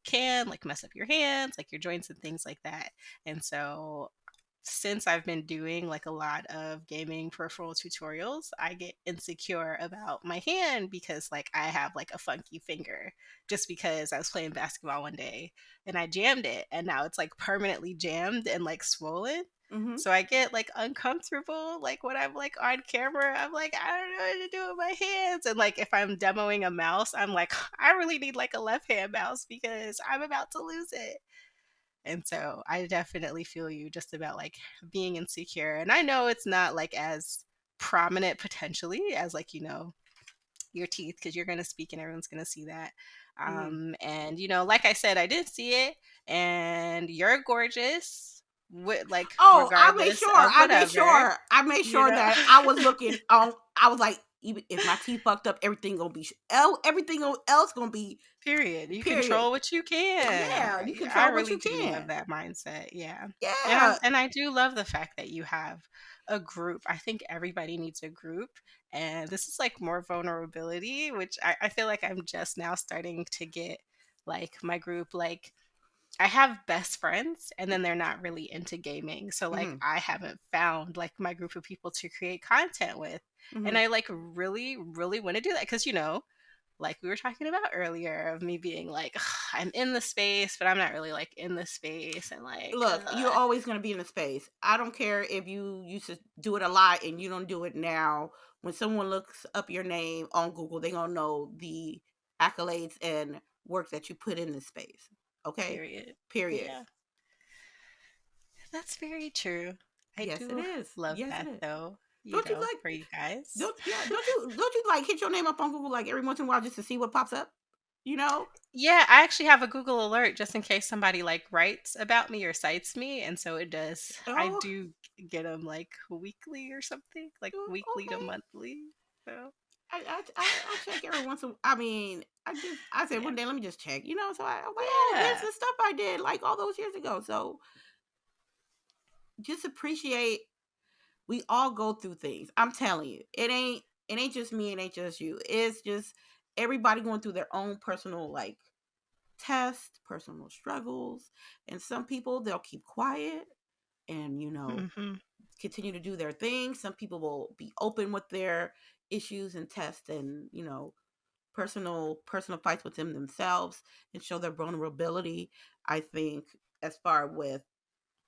can like mess up your hands, like your joints and things like that. And so since I've been doing like a lot of gaming peripheral tutorials, I get insecure about my hand because like I have like a funky finger just because I was playing basketball one day and I jammed it and now it's like permanently jammed and like swollen. Mm-hmm. So I get like uncomfortable like when I'm like on camera. I'm like, I don't know what to do with my hands. And like if I'm demoing a mouse, I'm like, I really need like a left hand mouse because I'm about to lose it. And so I definitely feel you just about like being insecure. And I know it's not like as prominent potentially as like, your teeth because you're going to speak and everyone's going to see that. Mm-hmm. And, like I said, I did see it and you're gorgeous with like Oh, regardless of whatever, I made you sure know. that I was looking on. I was like, even if my teeth fucked up, everything gonna be everything else gonna be Period. You period. control what you can. Yeah, you I control what really you do love can. that mindset. Yeah. Yeah. And I do love the fact that you have a group. I think everybody needs a group. And this is like more vulnerability, which I feel like I'm just now starting to get like my group. Like I have best friends and then they're not really into gaming. So like Mm-hmm. I haven't found like my group of people to create content with. Mm-hmm. And I like really, really want to do that because like we were talking about earlier of me being like, "Ugh, I'm in the space, but I'm not really like in the space and like Look, you're always gonna be in the space. I don't care if you used to do it a lot and you don't do it now. When someone looks up your name on Google, they gonna know the accolades and work that you put in this space. Okay? period. Period. Yeah, that's very true. I Yes, it do is. love Yes, it that is. though, Don't you like? for you guys. Don't you like hit your name up on Google like every once in a while just to see what pops up? You know? Yeah, I actually have a Google alert just in case somebody like writes about me or cites me, and so it does. I Oh, do get them like weekly or something, like weekly to okay. monthly. So I check every once in. I mean, I said yeah, one day let me just check. You know, so I was like, oh, there's yeah, the stuff I did like all those years ago. So just appreciate. We all go through things. I'm telling you, it ain't just me. It ain't just you. It's just everybody going through their own personal like tests, personal struggles, and some people they'll keep quiet and hmm, continue to do their thing. Some people will be open with their issues and tests and personal fights with them themselves and show their vulnerability. I think as far with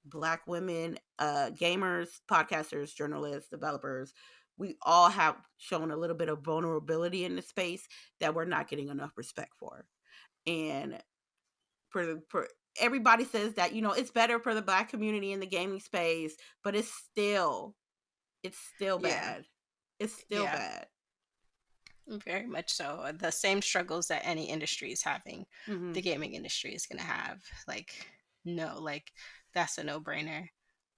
Black women, gamers, podcasters, journalists, developers, we all have shown a little bit of vulnerability in the space that we're not getting enough respect for. And for everybody says that it's better for the Black community in the gaming space, but it's still yeah, bad. It's still yeah. bad. Very much so. The same struggles that any industry is having, Hmm. the gaming industry is going to have. Like, no, like, that's a no brainer,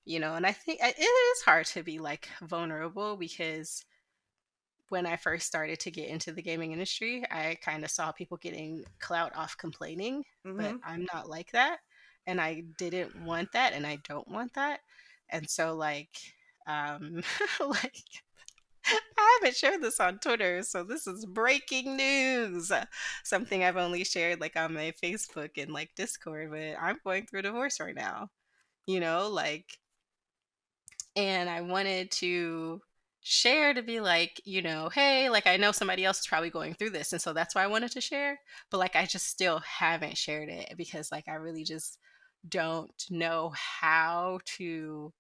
And I think it is hard to be like vulnerable because when I first started to get into the gaming industry, I kind of saw people getting clout off complaining, but Hmm. I'm not like that. And I didn't want that, and I don't want that. And so, like, I haven't shared this on Twitter, so this is breaking news. Something I've only shared like on my Facebook and like Discord, but I'm going through a divorce right now. Like, and I wanted to share to be like, hey, like I know somebody else is probably going through this, and so that's why I wanted to share. But like I just still haven't shared it because like I really just don't know how to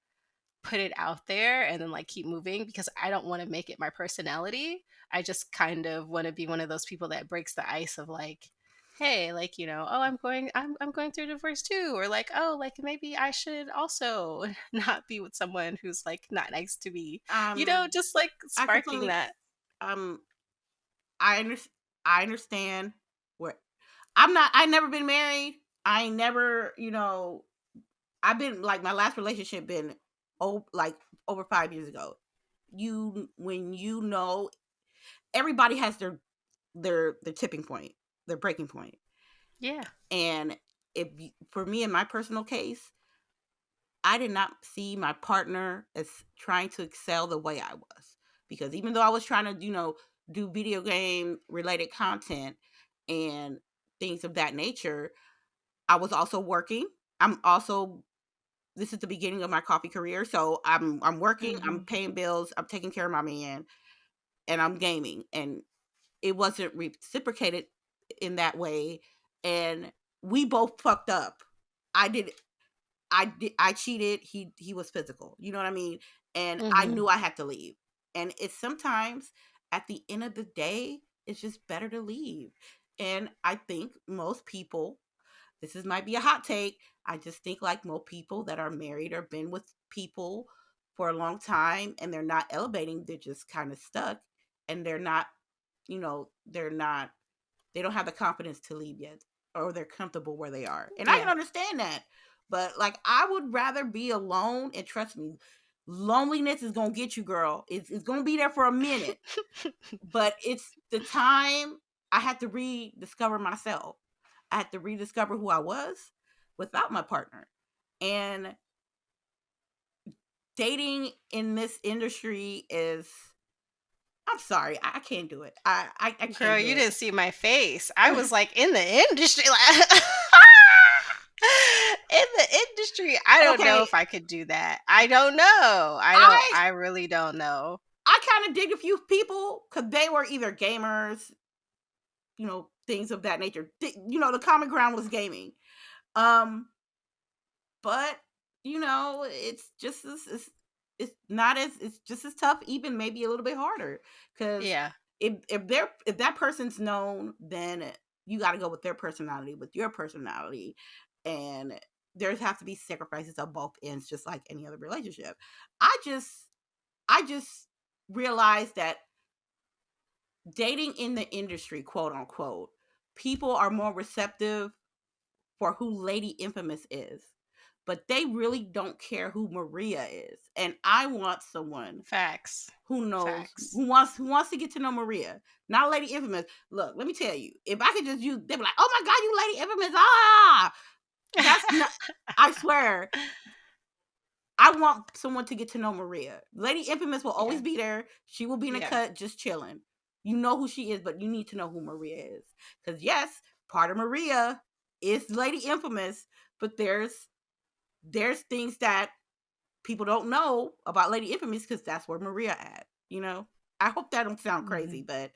put it out there and then like keep moving because I don't want to make it my personality. I just kind of want to be one of those people that breaks the ice of like, hey, like, oh, I'm going through divorce too, or like, oh, like maybe I should also not be with someone who's like not nice to me. Um, Just like I sparking completely that. um I understand where I'm not. I never been married. I ain't never. I've been like my last relationship like over 5 years ago. When everybody has their tipping point, their breaking point. Yeah. And for me, in my personal case, I did not see my partner as trying to excel the way I was, because even though I was trying to, do video game related content and things of that nature, I was also working. I'm also This is the beginning of my coffee career, so I'm working, I'm Hmm. paying bills, I'm taking care of my man, and I'm gaming, and it wasn't reciprocated in that way, and we both fucked up. I did I cheated, he was physical. You know what I mean? And I Hmm. knew I had to leave. And it's sometimes at the end of the day, it's just better to leave. And I think most people, might be a hot take, I just think like most people that are married or been with people for a long time and they're not elevating, they're just kind of stuck, and they're not, they're not, they don't have the confidence to leave yet, or they're comfortable where they are. And I can Yeah. understand that. But like, I would rather be alone, and trust me, loneliness is going to get you, girl. It's going to be there for a minute, but it's the time I had to rediscover myself. I had to rediscover who I was without my partner. And dating in this industry is, I'm sorry, I can't do it. I Girl, can't do you it. didn't see my face. I was like in the industry, like in the industry. I don't know Okay, if I could do that. I don't know. I I really don't know. I kind of dig a few people because they were either gamers, things of that nature. The common ground was gaming. Um, but it's just it's not as it's just as tough, even maybe a little bit harder, because Yeah. if that person's known, then you got to go with their personality, with your personality, and there has to be sacrifices on both ends, just like any other relationship. I just realized that dating in the industry, quote unquote, people are more receptive for who Lady Infamous is, but they really don't care who Maria is. And I want someone Facts. who knows, Facts. who wants to get to know Maria, not Lady Infamous. Look, let me tell you, if I could just use, they'd be like, "Oh my God, you Lady Infamous!" Ah, that's not. I swear, I want someone to get to know Maria. Lady Infamous will always Yeah. be there. She will be in the Yeah. cut, just chilling. You know who she is, but you need to know who Maria is. Because yes, part of Maria is Lady Infamous, but there's things that people don't know about Lady Infamous because that's where Maria at. I hope that don't sound crazy, Mhm. but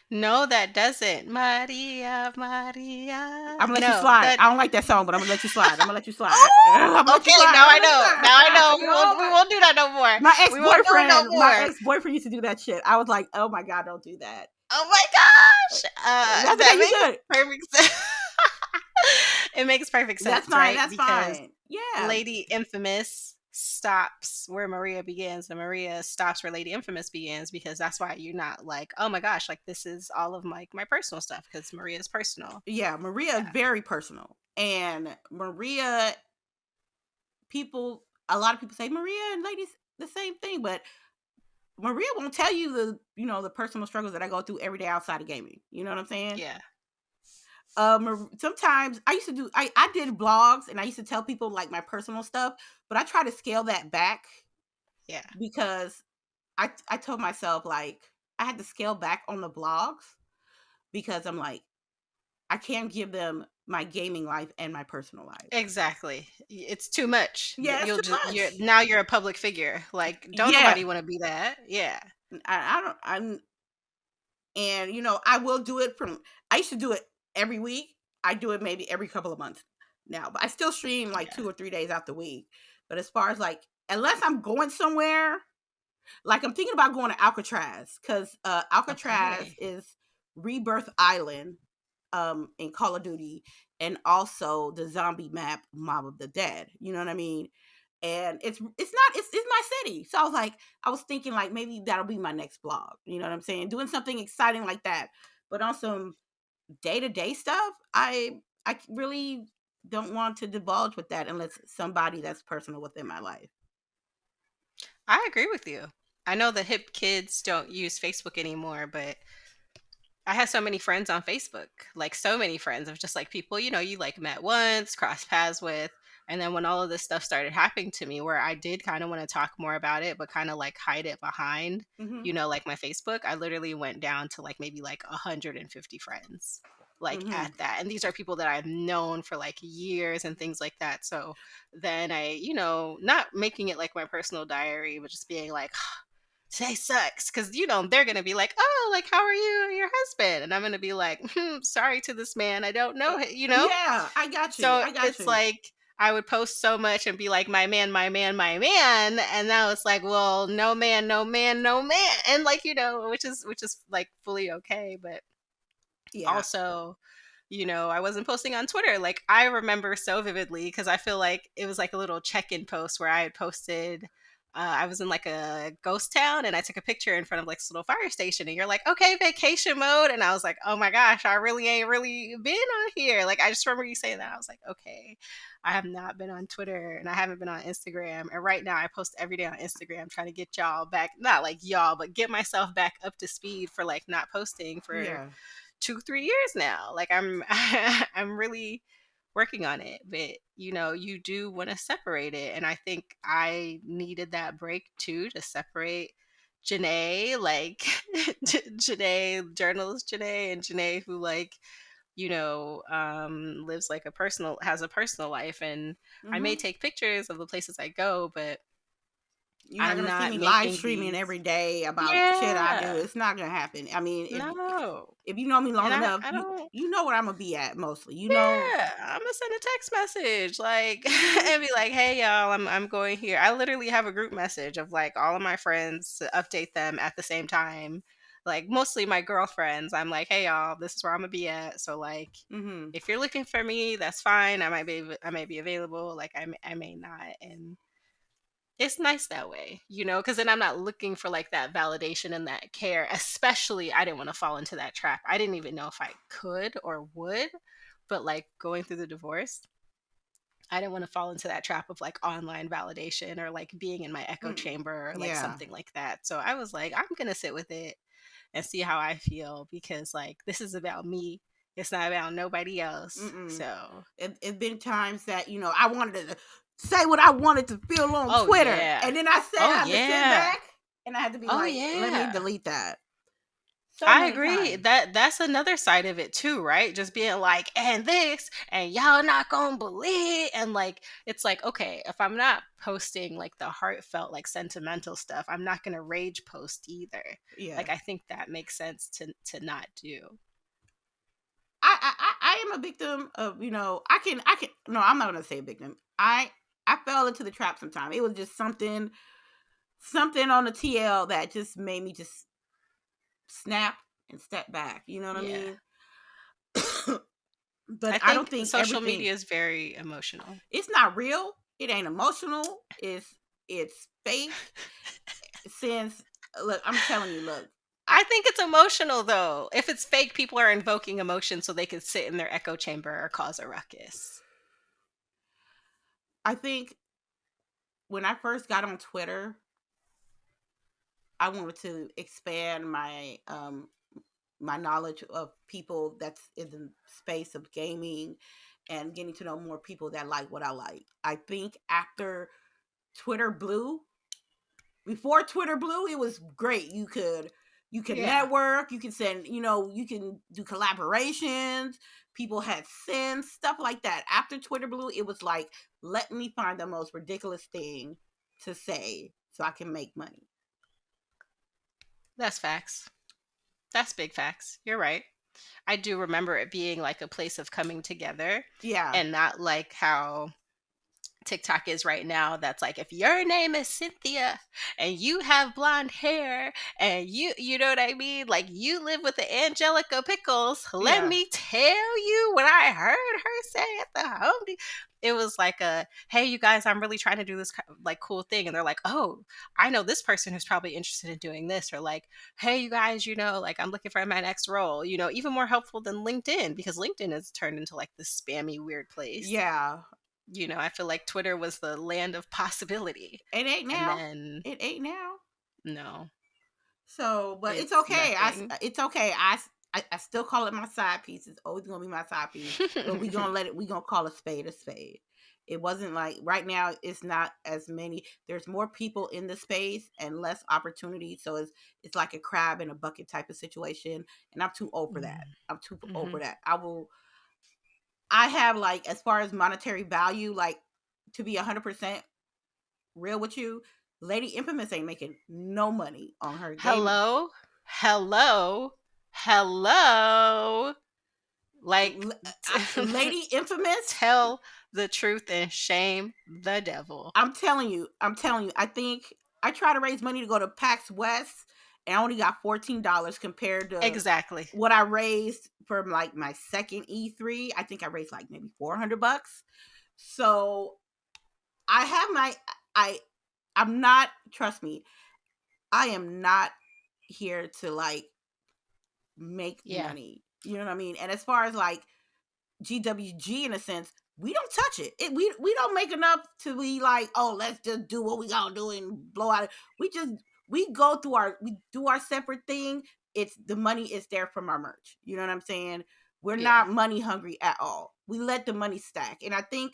No, that doesn't. Maria, Maria. I'm gonna let you No, slide. that. I don't like that song, but I'm gonna let you slide. I'm gonna let you slide. I'm gonna Oh, let you okay. slide. Now I'm I gonna let you know. slide. Now I know. We My, won't do that no more. my We won't do it no ex-boyfriend, my more. ex-boyfriend used to do that shit. I was like, oh my God, don't do that. Oh my gosh. That's okay. That You makes good? perfect sense. It makes perfect That's sense, fine. right? That's Because fine. Yeah. Lady Infamous stops where Maria begins, and Maria stops where Lady Infamous begins, because that's why you're not like, oh my gosh, like this is all of my personal stuff, because Maria is personal. Yeah. Maria is Yeah. very personal. And Maria, a lot of people say Maria and ladies the same thing, but Maria won't tell you the personal struggles that I go through every day outside of gaming. You know what I'm saying? Yeah. Sometimes I did blogs, and I used to tell people like my personal stuff, but I try to scale that back, Yeah. because I told myself like I had to scale back on the blogs, because I'm like, I can't give them my gaming life and my personal life. Exactly. It's too much. Yeah, it's You'll too just you're much. now you're a public figure. Like, don't Yeah, nobody want to be that. Yeah. I don't. And I will do it from. I used to do it every week. I do it maybe every couple of months now, but I still stream like Yeah. 2 or 3 days out the week. But as far as like, unless I'm going somewhere, like I'm thinking about going to Alcatraz, because Alcatraz Okay. is Rebirth Island, in Call of Duty, and also the zombie map Mob of the Dead. You know what I mean? And it's my city. So I was thinking like maybe that'll be my next vlog. You know what I'm saying? Doing something exciting like that. But on some day-to-day stuff, I really don't want to divulge with that unless somebody that's personal within my life. I agree with you. I know the hip kids don't use Facebook anymore, but I had so many friends on Facebook, like so many friends of just like people, you like met once, crossed paths with. And then when all of this stuff started happening to me, where I did kind of want to talk more about it, but kind of like hide it behind, Mhm. like my Facebook, I literally went down to like maybe like 150 friends, like at Mhm. that. And these are people that I've known for like years and things like that. So then I, not making it like my personal diary, but just being like, today sucks because they're gonna be like, oh, like how are you and your husband, and I'm gonna be like, sorry to this man, I don't know him. Yeah, I got you. So I got it's you. like I would post so much and be like, my man, my man, my man, and now it's like, well, no man, no man, no man, and like which is like fully okay, but Yeah. also, I wasn't posting on Twitter. Like I remember so vividly because I feel like it was like a little check-in post where I had posted. I was in like a ghost town and I took a picture in front of like this little fire station. And you're like, okay, vacation mode. And I was like, oh my gosh, I really ain't really been on here. Like, I just remember you saying that. I was like, okay, I have not been on Twitter and I haven't been on Instagram. And right now I post every day on Instagram trying to get y'all back, not like y'all, but get myself back up to speed for like not posting for Yeah. 2 3 years now. Like I'm I'm really working on it, but you do want to separate it, and I think I needed that break too, to separate Janae, like Janae, journalist Janae, and Janae who like lives like has a personal life, and I may Mhm. take pictures of the places I go, but You're not I'm gonna see not me live making streaming these. every day about shit I do. Yeah, It's not gonna happen. I mean, no, if you know me long and enough, I don't. you know where I'm gonna be at mostly. You know. Yeah, I'm gonna send a text message like Mhm. and be like, "Hey y'all, I'm going here." I literally have a group message of like all of my friends to update them at the same time. Like mostly my girlfriends. I'm like, "Hey y'all, this is where I'm gonna be at." So like, Mhm. if you're looking for me, that's fine. I might be available. Like I may not, and it's nice that way, because then I'm not looking for like that validation and that care. Especially, I didn't want to fall into that trap. I didn't even know if I could or would, but like going through the divorce, I didn't want to fall into that trap of like online validation or like being in my echo Mm. chamber or like Yeah. something like that. So I was like, I'm going to sit with it and see how I feel because like this is about me. It's not about nobody else. Mm-mm. So, It been times that I wanted to say what I wanted to feel on oh Twitter, yeah. and then I said Oh I had to sit yeah. back, and I had to be Oh like, let me yeah. delete that. So I many agree. times. That's another side of it too, right? Just being like, and this, and y'all not gonna believe, and like, it's like, okay, if I'm not posting like the heartfelt, like sentimental stuff, I'm not gonna rage post either. Yeah. Like, I think that makes sense to not do. I am a victim of, I can no, I'm not gonna say victim. I fell into the trap sometime. It was just something on the TL that just made me just snap and step back. You know what I Yeah. mean? But I I don't think think social everything, media is very emotional. it's not real. It ain't emotional. It's fake. Since look, I'm telling you, look, I I think it's emotional though. If it's fake, people are invoking emotion so they can sit in their echo chamber or cause a ruckus. I think when I first got on Twitter, I wanted to expand my knowledge of people that's in the space of gaming and getting to know more people that like what I like. I think after Twitter Blue, before Twitter Blue, it was great. You could Yeah. network, you can send, you can do collaborations, people had sends, stuff like that. After Twitter Blue, it was like, let me find the most ridiculous thing to say so I can make money. That's facts. That's big facts. You're right. I do remember it being like a place of coming together Yeah. and not like how TikTok is right now. That's like if your name is Cynthia and you have blonde hair and you know what I mean? Like you live with the Angelica Pickles. Let Yeah. me tell you what I heard her say at the it was like a, hey you guys, I'm really trying to do this like cool thing, and they're like, oh, I know this person who's probably interested in doing this, or like, hey you guys, like I'm looking for my next role. Even more helpful than LinkedIn, because LinkedIn has turned into like this spammy weird place. Yeah. I feel like Twitter was the land of possibility. It ain't And now. then, It ain't now. No, So, but it's it's okay. nothing. It's okay. I still call it my side piece. It's always gonna be my side piece. But we gonna let it. We gonna call a spade a spade. It wasn't like right now. It's not as many. There's more people in the space and less opportunity. So it's like a crab in a bucket type of situation. And I'm too old for that. I'm too old Mm-hmm. for that. I will. I have like as far as monetary value, like to be 100% real with you, Lady Infamous ain't making no money on her game. Hello, hello, hello. Like, Lady Infamous, tell the truth and shame the devil. I'm telling you, I think I try to raise money to go to PAX West and I only got $14 compared to Exactly. what I raised from like my second E3. I think I raised like maybe $400. So I have my I I'm not, trust me, I am not here to like make Yeah, money. You know what I mean? And as far as like GWG in a sense, we don't touch it. We don't make enough to be like, oh, let's just do what we gotta do and blow out. We just we go through we do our separate thing. It's the money is there from our merch. You know what I'm saying? We're yeah, not money hungry at all. We let the money stack, and I think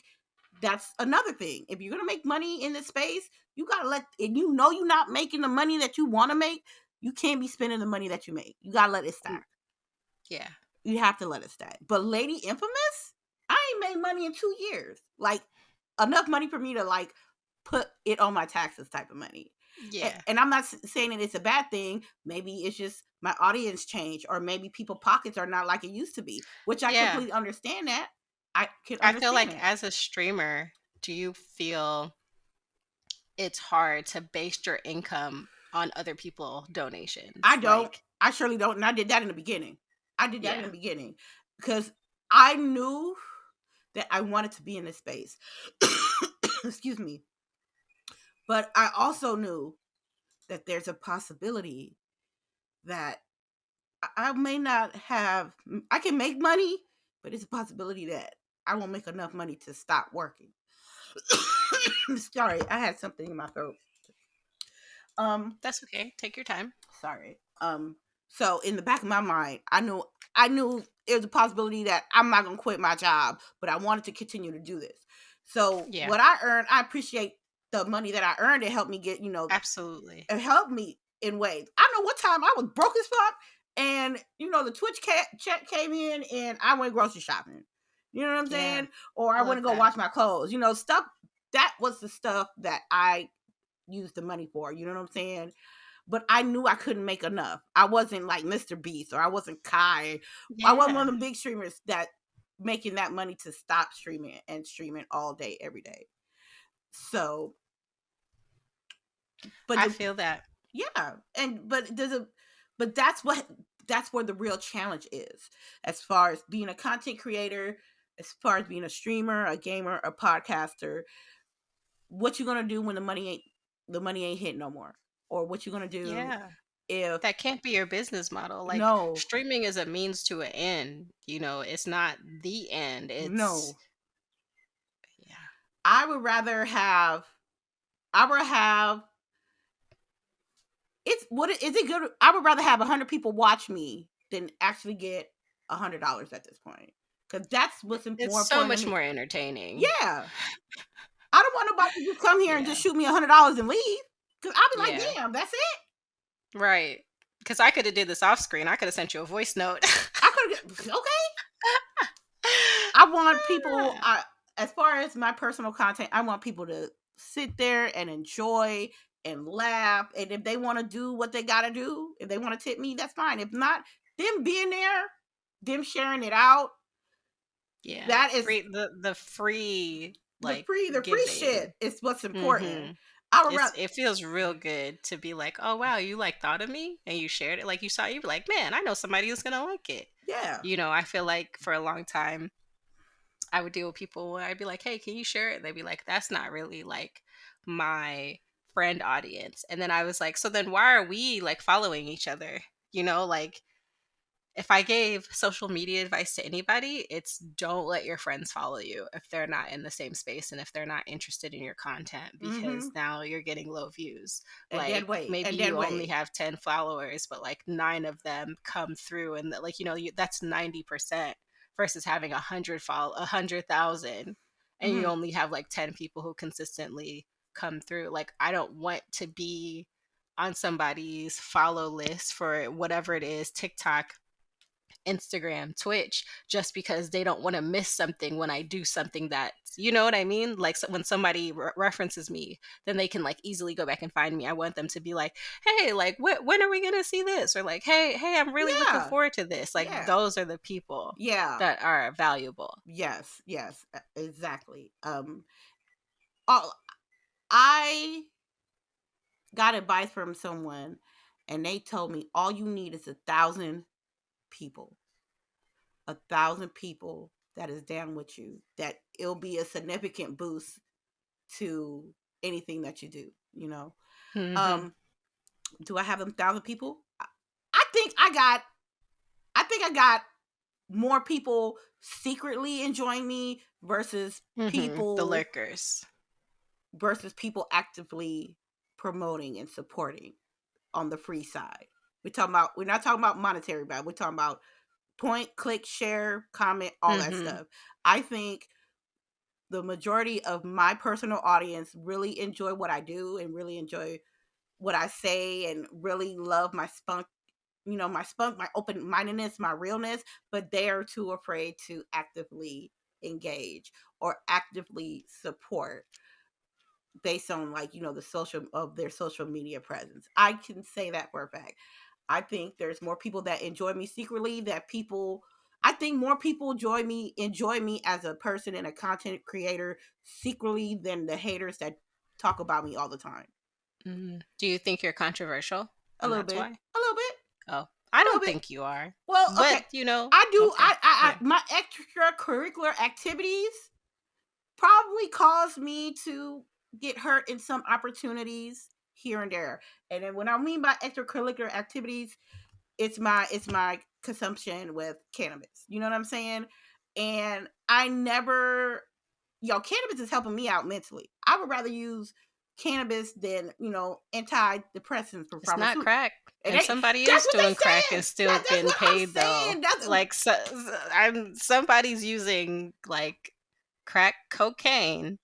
that's another thing. If you're gonna make money in this space, you gotta let, and you know you're not making the money that you want to make. You can't be spending the money that you make. You gotta let it mm, stack. yeah, You have to let it stack. But Lady Infamous, I ain't made money in 2 years. Like enough money for me to like put it on my taxes type of money. yeah, And I'm not saying that it's a bad thing. Maybe it's just my audience changed, or maybe people pockets are not like it used to be, which I yeah. completely understand that. I can I feel understand like that. as a streamer, do you feel it's hard to base your income on other people I donations? don't. Like, I surely don't. And I did that in the beginning. I did that in yeah, the beginning because I knew that I wanted to be in this space. Excuse me. But I also knew that there's a possibility that I may not have, I can make money, but it's a possibility that I won't make enough money to stop working. Sorry, I had something in my throat. Um, that's okay. Take your time. sorry. So in the back of my mind, I knew it was a possibility that I'm not gonna quit my job, but I wanted to continue to do this. So Yeah, what I earned, I appreciate the money that I earned. It helped me get, absolutely. it helped me in ways. I know what time I was broke as fuck, and the Twitch check came in, and I went grocery shopping. You know what I'm Yeah, saying? Or I went love to go that. wash my clothes. Stuff that was the stuff that I used the money for. You know what I'm saying? But I knew I couldn't make enough. I wasn't like Mr. Beast, or I wasn't Kai. I wasn't Yeah, one of the big streamers that making that money to stop streaming and streaming all day every day. So, but I feel that. yeah, and but that's where the real challenge is, as far as being a content creator, as far as being a streamer, a gamer, a podcaster. What you gonna do when the money ain't hit no more, or what you gonna do Yeah. if That can't be your business model. Like, no, streaming is a means to an end. It's not the end. It's no. yeah. I would rather have. I would have. Is it good? I would rather have 100 people watch me than actually get $100 at this point, because that's what's It's more so important to much me. more entertaining. Yeah, I don't want nobody to just come here and Yeah. just shoot me $100 and leave. Cause I'll be like, Yeah. damn, that's it. Right. Because I could have did this off screen. I could have sent you a voice note. I could have, okay. I want people. As far as my personal content, I want people to sit there and enjoy and laugh. And if they want to do what they gotta do, if they want to tip me, that's fine. If not, them being there, them sharing it out, Yeah. that is The free like the free shit giving. is what's important. Mhm. I would rather, It feels real good to be like, "Oh wow, you like thought of me and you shared it." Like you saw you were like, "Man, I know somebody who's going to like it." yeah, I feel like for a long time I would deal with people where I'd be like, "Hey, can you share it?" They'd be like, "That's not really like my friend audience." And then I was like, "So then why are we like following each other?" Like if I gave social media advice to anybody, it's don't let your friends follow you if they're not in the same space and if they're not interested in your content, because Mhm. now you're getting low views. And then Like wait, maybe and you then only wait. have 10 followers, but like 9 of them come through, and like that's 90% versus having 100,000, and you Mhm. only have like 10 people who consistently come through. Like I don't want to be on somebody's follow list for whatever it is, TikTok, Instagram, Twitch, just because they don't want to miss something when I do something that, you know what I mean? Like so when somebody references me, then they can like easily go back and find me. I want them to be like, hey, like when are we going to see this? Or like, hey, I'm really looking Yeah. forward to this. Like Yeah. those are the people Yeah. that are valuable. Yes. Yes. Exactly. All I got advice from someone, and they told me all you need is 1,000 people, 1,000 people that is down with you. That it'll be a significant boost to anything that you do. You know. Hmm. Um, do I have 1,000 people? I think I got. I think I got more people secretly enjoying me The lurkers. versus people actively promoting and supporting on the free side. We're not talking about monetary value. We're talking about point, click, share, comment, all that Hmm. stuff. I think the majority of my personal audience really enjoy what I do and really enjoy what I say and really love my spunk, my spunk, my open mindedness, my realness, but they are too afraid to actively engage or actively support based on, like, the social of their social media presence. I can say that for a fact. I think there's more people that enjoy me secretly, that people I think more people enjoy me as a person and a content creator secretly than the haters that talk about me all the time. Do you think you're controversial A and little that's bit. why? A little bit. Oh, I A little don't bit. think you are. Well, okay. But, I do okay. Yeah. my extracurricular activities probably caused me to get hurt in some opportunities here and there. And then when I mean by extracurricular activities, it's my consumption with cannabis. You know what I'm saying? And I never cannabis is helping me out mentally. I would rather use cannabis than, antidepressants from It's not pharmaceutical. crack, And and they somebody that's is what doing they crack and saying. still That's getting what I'm paid though. saying. That's Like I'm somebody's using like crack cocaine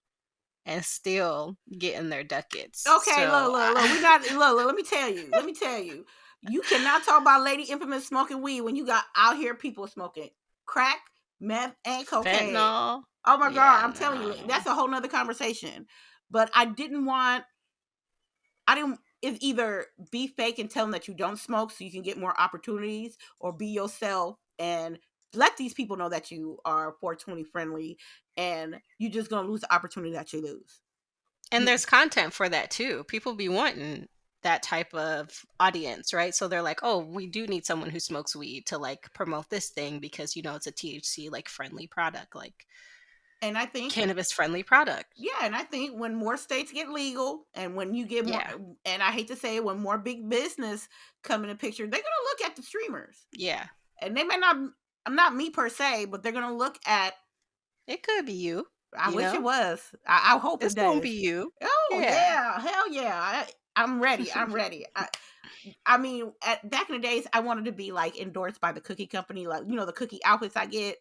and still getting their ducats. Okay, look, So look, look. We not look. Let me tell you. Let me tell you. You cannot talk about Lady Infamous smoking weed when you got out here people smoking crack, meth, and cocaine. fentanyl. Oh my god, Yeah, I'm telling you, no. that's a whole nother conversation. But I didn't it's either be fake and tell them that you don't smoke so you can get more opportunities, or be yourself and let these people know that you are 420 friendly, and you're just gonna lose the opportunity that you lose. And there's content for that too. People be wanting that type of audience, right? So they're like, "Oh, we do need someone who smokes weed to like promote this thing because it's a THC like friendly product, like And I think cannabis friendly product." Yeah, and I think when more states get legal, and when you get more, Yeah. and I hate to say it, when more big business come in the picture, they're gonna look at the streamers, Yeah. and they may not. I'm not me per se, but they're gonna look at. It could be you, I you wish it know? was. I hope it It's gonna be does. you. Oh Yeah. yeah, hell yeah! I'm ready. I'm ready. I mean, back in the days, I wanted to be like endorsed by the cookie company, like the cookie outfits I get,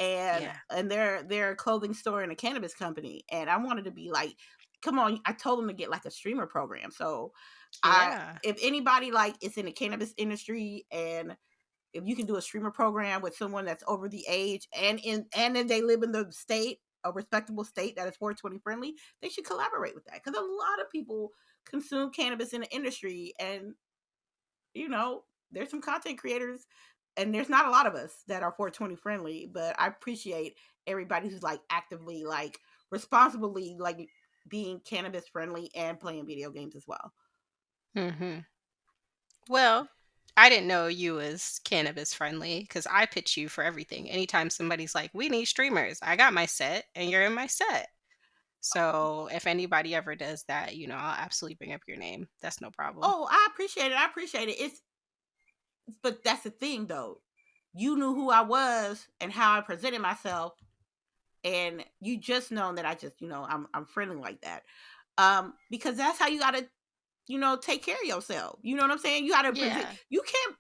and Yeah. they're a clothing store and a cannabis company, and I wanted to be like, come on. I told them to get like a streamer program. So I Yeah. if anybody like is in the cannabis industry, and if you can do a streamer program with someone that's over the age, and if they live in the state, a respectable state that is 420 friendly, they should collaborate with that, because a lot of people consume cannabis in the industry. And there's some content creators, and there's not a lot of us that are 420 friendly, but I appreciate everybody who's like actively, like responsibly, like being cannabis friendly and playing video games as well. Mhm. Well, I didn't know you was cannabis friendly because I pitch you for everything. Anytime somebody's like, "We need streamers," I got my set and you're in my set. So if anybody ever does that, I'll absolutely bring up your name. That's no problem. Oh, I appreciate it. I appreciate it. But that's the thing though. you knew who I was and how I presented myself, and you just know that I just, I'm friendly like that. Because that's how you gotta, take care of yourself. You know what I'm saying? You gotta present. Yeah. You can't.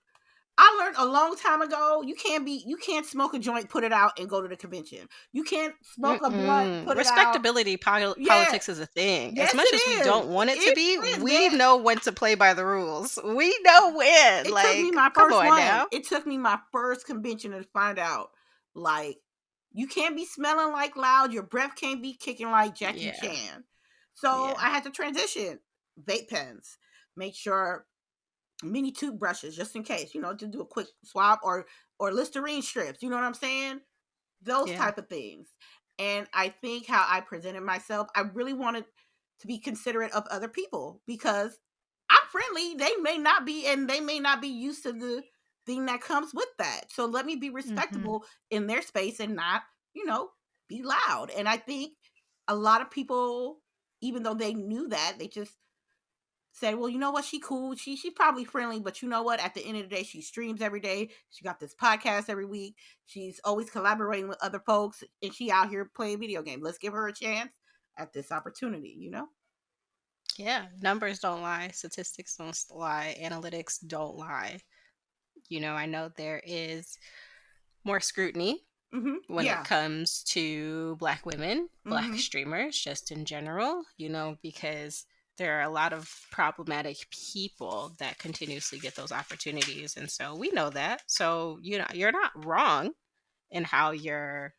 I learned a long time ago. You can't smoke a joint, put it out, and go to the convention. You can't smoke a blunt, Mm-mm. put it out. Respectability Yeah, politics is a thing. As yes, much as we it is. don't want it to It be, is, we man. know when to play by the rules. We know when. It took me Like, my come first on one. now. It took me my first convention to find out, like, you can't be smelling like loud. Your breath can't be kicking like Jackie Yeah. Chan. So Yeah. I had to transition. Vape pens. Make sure mini toothbrushes just in case, to do a quick swab, or Listerine strips. You know what I'm saying? Those Yeah. type of things. And I think how I presented myself, I really wanted to be considerate of other people, because I'm friendly. They may not be, and they may not be used to the thing that comes with that. So let me be Hmm. respectable in their space and not, you know, be loud. And I think a lot of people, even though they knew that, they just said, well, you know what, she cool, she's probably friendly, but you know what, at the end of the day, she streams every day, she got this podcast every week, she's always collaborating with other folks, and she out here playing video games. Let's give her a chance at this opportunity. Yeah. Numbers don't lie. Statistics don't lie. Analytics don't lie. I know there is more scrutiny when it Yeah. comes to Black women, Black Mm-hmm. streamers, just in general, because there are a lot of problematic people that continuously get those opportunities. And so we know that. So, you're not wrong in how you're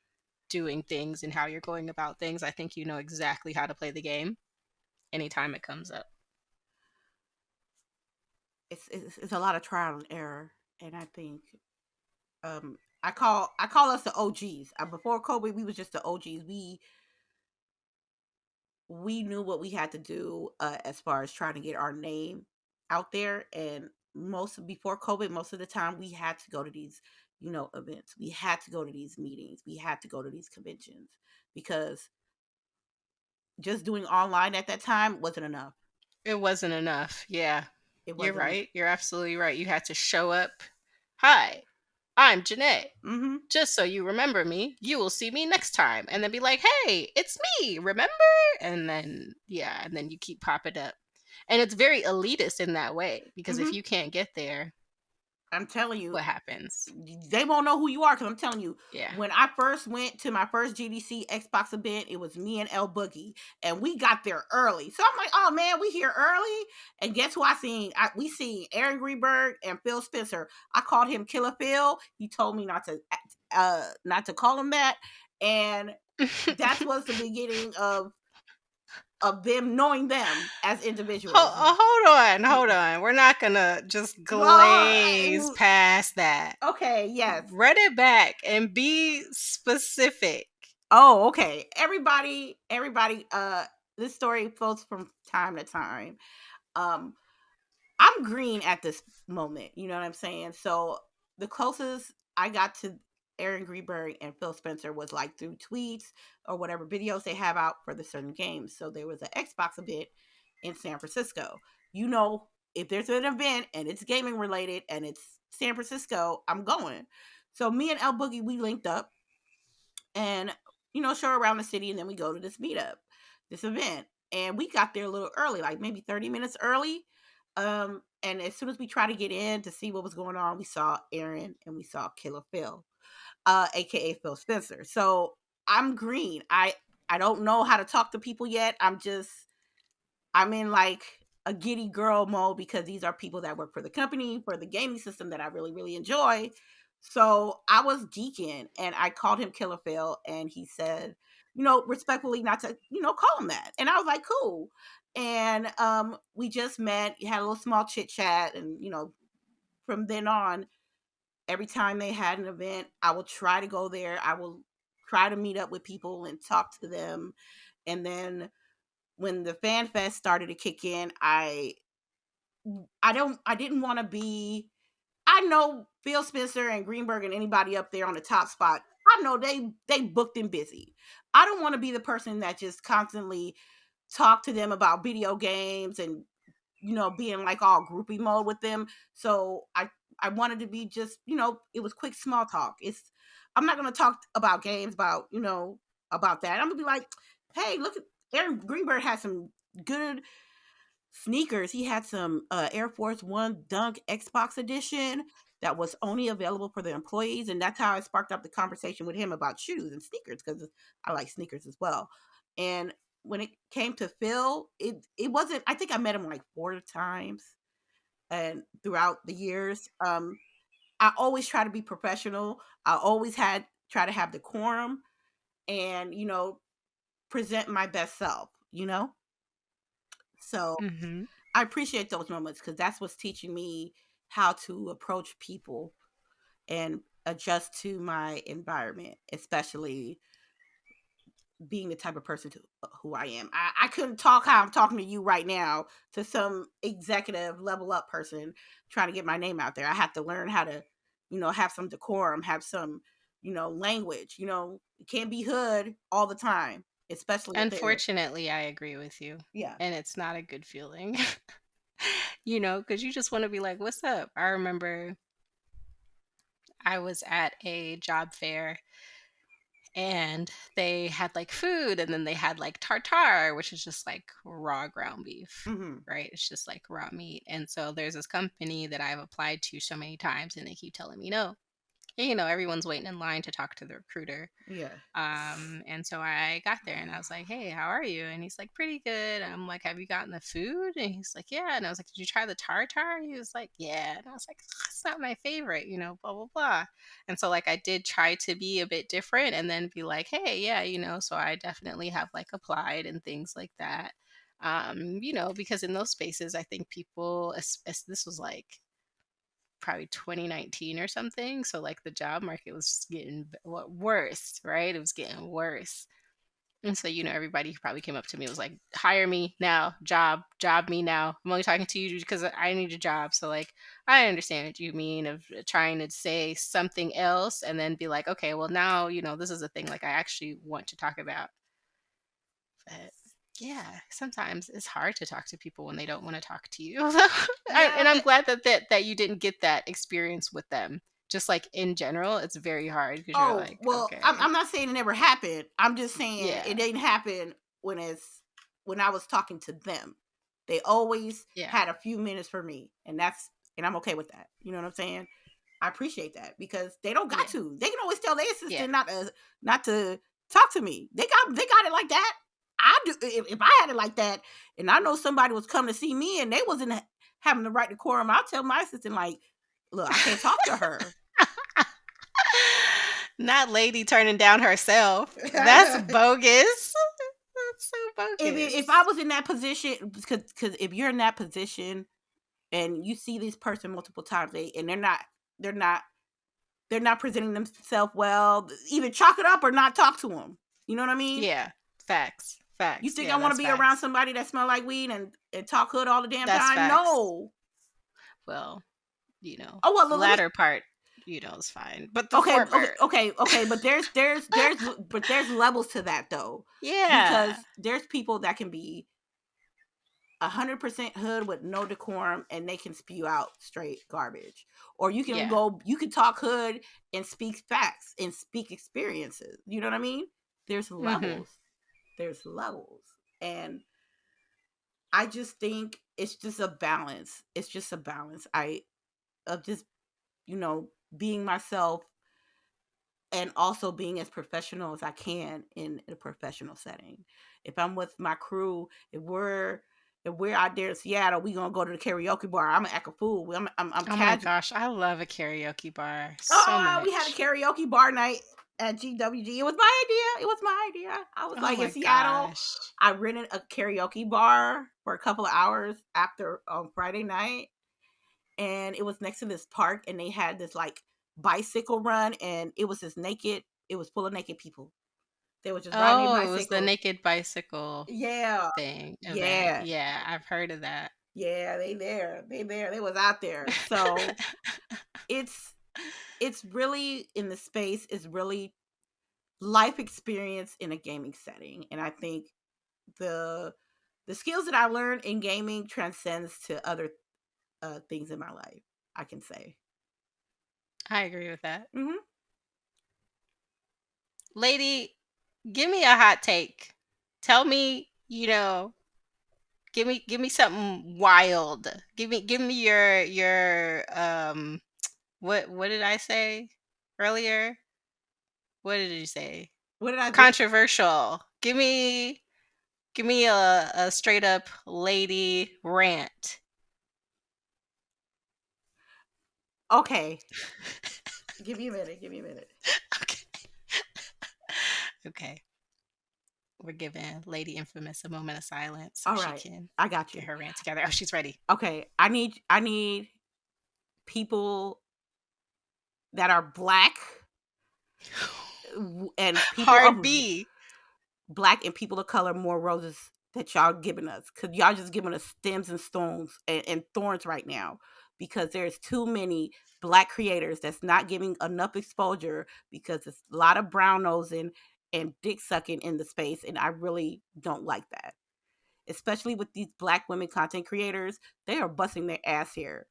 doing things and how you're going about things. I think you know exactly how to play the game anytime it comes up. It's a lot of trial and error, and I think I call us the OGs. Before COVID, we was just the OGs. We knew what we had to do, as far as trying to get our name out there. And before COVID, most of the time we had to go to these, events. We had to go to these meetings. We had to go to these conventions, because just doing online at that time wasn't enough. It wasn't enough. Yeah. It You're wasn't enough. right. You're absolutely right. You had to show up. Hi, I'm Janae. Mm-hmm. Just so you remember me, you will see me next time. And then be like, hey, it's me, remember? And then, yeah, and then you keep popping up. And it's very elitist in that way because if Mm-hmm. you can't get there, I'm telling you, what happens? they won't know who you are, because I'm telling you, Yeah. when I first went to my first GDC Xbox event, it was me and El Boogie, and we got there early. So I'm like, oh man, we here early. And guess who I seen? We seen Aaron Greenberg and Phil Spencer. I called him Killer Phil. He told me not to call him that, and that was the beginning of them knowing them as individuals. Hold on, hold on. We're not gonna just glaze Well, past that. okay, yes. Run it back and be specific. Oh, okay. Everybody, this story flows from time to time. Um, I'm green at this moment, you know what I'm saying? So the closest I got to Aaron Greenberg and Phil Spencer was like through tweets or whatever videos they have out for the certain games. So there was an Xbox event in San Francisco. If there's an event and it's gaming related and it's San Francisco, I'm going. So me and El Boogie, we linked up, and show around the city, and then we go to this meetup, this event. And we got there a little early, like maybe 30 minutes early. And as soon as we tried to get in to see what was going on, we saw Aaron and we saw Killer Phil, aka Phil Spencer. So I'm green. I don't know how to talk to people yet. I'm in like a giddy girl mode, because these are people that work for the company, for the gaming system that I really, really enjoy. So I was geeking, and I called him Killer Phil, and he said, respectfully, not to, call him that. And I was like, cool. And we just met, had a little small chit chat. And, from then on, every time they had an event, I will try to go there. I will try to meet up with people and talk to them. And then when the fan fest started to kick in, I didn't want to be. I know Phil Spencer and Greenberg and anybody up there on the top spot. I know they booked and busy. I don't want to be the person that just constantly talk to them about video games and being like all groupie mode with them. So I wanted to be just, it was quick small talk. I'm not going to talk about games, about that. I'm going to be like, hey, look at Aaron Greenberg had some good sneakers. He had some Air Force One Dunk Xbox edition that was only available for the employees, and that's how I sparked up the conversation with him about shoes and sneakers, because I like sneakers as well. And when it came to Phil, it wasn't. I think I met him like 4 times, and throughout the years, I always try to be professional. I always had try to have decorum, and present my best self. So Hmm. I appreciate those moments, because that's what's teaching me how to approach people and adjust to my environment, especially being the type of person who I am. I couldn't talk how I'm talking to you right now to some executive level up person trying to get my name out there. I have to learn how to, have some decorum, have some, language. It can't be hood all the time, especially at the air. Unfortunately, I agree with you. Yeah. And it's not a good feeling, because you just want to be like, what's up? I remember I was at a job fair and they had like food and then they had like tartare, which is just like raw ground beef, Hmm. right? It's just like raw meat. And so there's this company that I've applied to so many times and they keep telling me no. And, everyone's waiting in line to talk to the recruiter. Yeah. And so I got there and I was like, "Hey, how are you?" And he's like, "Pretty good." And I'm like, "Have you gotten the food?" And he's like, "Yeah." And I was like, "Did you try the tartar?" He was like, "Yeah." And I was like, "It's not my favorite, blah blah blah." And so like I did try to be a bit different and then be like, "Hey, yeah, so I definitely have like applied and things like that." Because in those spaces, I think people, this was like probably 2019 or something. So like the job market was getting worse, right? It was getting worse. And so, everybody who probably came up to me was like, hire me now, job me now. I'm only talking to you because I need a job. So like, I understand what you mean of trying to say something else and then be like, okay, well now, this is a thing like I actually want to talk about. But yeah, sometimes it's hard to talk to people when they don't want to talk to you. Yeah. And I'm glad that you didn't get that experience with them. Just like in general, it's very hard because you're Oh, like, well, okay, I'm not saying it never happened. I'm just saying it yeah, didn't happen when I was talking to them. They always yeah, had a few minutes for me, and I'm okay with that. You know what I'm saying? I appreciate that, because they don't got yeah, to. They can always tell their yeah. assistant not to talk to me. They got it like that. I do. If I had it like that, and I know somebody was coming to see me and they wasn't having the right decorum, I'll tell my assistant, like, look, I can't talk to her. Not lady turning down herself. That's bogus. That's so If I bogus. was in that position, because if you're in that position and you see this person multiple times, and they're not they're not presenting themselves well, either chalk it up or not talk to them. You know what I mean? Yeah, facts, You facts. think I Yeah, want to that's be around facts. somebody that smell like weed and talk hood all the damn That's time? facts. No. Well, Oh well, the let me. latter part, is fine, but the Okay, okay, former, okay, okay. But there's levels to that though, yeah, because there's people that can be 100% hood with no decorum, and they can spew out straight garbage. Or yeah. you can talk hood and speak facts and speak experiences. You know what I mean? There's Mhm. levels. There's levels. And I just think it's just a balance. It's just a balance. Of just, you know, being myself, and also being as professional as I can in a professional setting. If I'm with my crew, if we're out there in Seattle, we gonna go to the karaoke bar. I'm gonna act a fool. I'm Oh my casual. gosh, I love a karaoke bar so Oh, we had a much. karaoke bar night at GWG. It was my idea. It was my idea. I was Oh like, in my Seattle, gosh. I rented a karaoke bar for a couple of hours after Friday night, and it was next to this park, and they had this like bicycle run, and it was just naked. It was full of naked people. They were just riding their Oh, it was the bicycles. naked bicycle Yeah, event. yeah, Yeah, I've heard of that. yeah. They was out there. So it's it's really in the space. Is really life experience in a gaming setting, and I think the the skills that I learned in gaming transcends to other things in my life. I can say. I agree with that. Hmm. Lady, give me a hot take. Tell me, give me something wild. Give me your what did I say earlier? What did you say? What did I do? Controversial. Give me a straight up lady rant. Okay, give me a minute. Give me a minute. Okay. Okay. We're giving Lady Infamous a moment of silence so All she right, can I got get you. her rant together. Oh, she's ready. Okay, I need people that are black and people Hard of B. black and people of color more roses that y'all giving us, because y'all just giving us stems and stones and thorns right now, because there's too many black creators that's not giving enough exposure, because it's a lot of brown nosing and dick sucking in the space, and I really don't like that, especially with these black women content creators. They are busting their ass here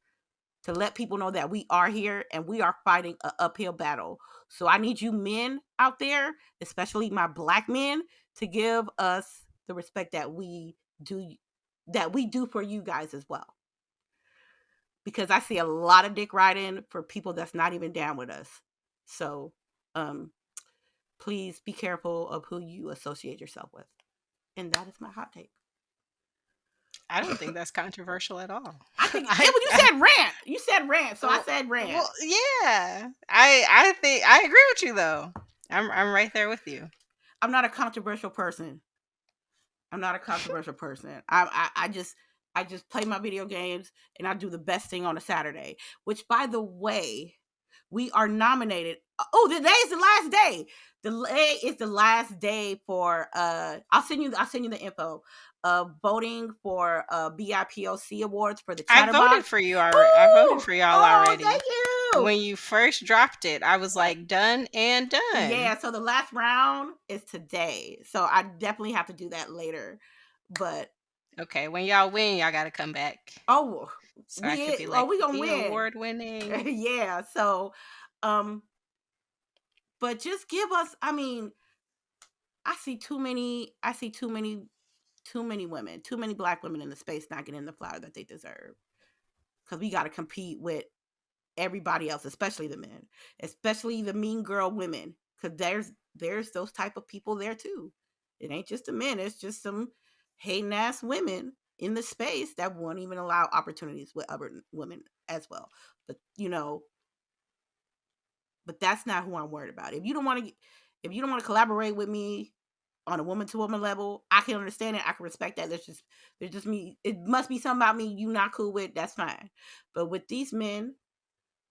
to let people know that we are here and we are fighting an uphill battle. So I need you men out there, especially my black men, to give us the respect do that we do for you guys as well. Because I see a lot of dick riding for people that's not even down with us. So um please be careful of who you associate yourself with. And that is my hot take. I don't think that's controversial at all. I think it I, was, you I said rant. You said rant, so I well, said rant. well, yeah. I think I agree with you though. I'm right there with you. I'm not a controversial person. I'm not a controversial person. I just play my video games and I do the best thing on a Saturday. Which, by the way, we are nominated. Oh, today is the last day. Today is the last day for. I'll send you the info. Voting for BIPOC awards for the I voted Chatterbox. for you already. I voted Oh, for y'all oh, thank already. you. When you first dropped it, I was Right. like done and done. Yeah, so the last round is today. So I definitely have to do that later. But Okay, when y'all win, y'all got to come back oh, so I could be oh, like we gonna the win. award winning. Yeah. So, um, but just give us. I mean, I see too many. I see too many women, too many black women in the space not getting the flower that they deserve. Because we got to compete with everybody else, especially the men, especially the mean girl women. Because there's those type of people there too. It ain't just the men. It's just some hating ass women in the space that won't even allow opportunities with other women as well. But that's not who I'm worried about. If you don't want to collaborate with me on a woman to woman level, I can understand it. I can respect that. There's just me. It must be something about me you not cool with. That's fine. But with these men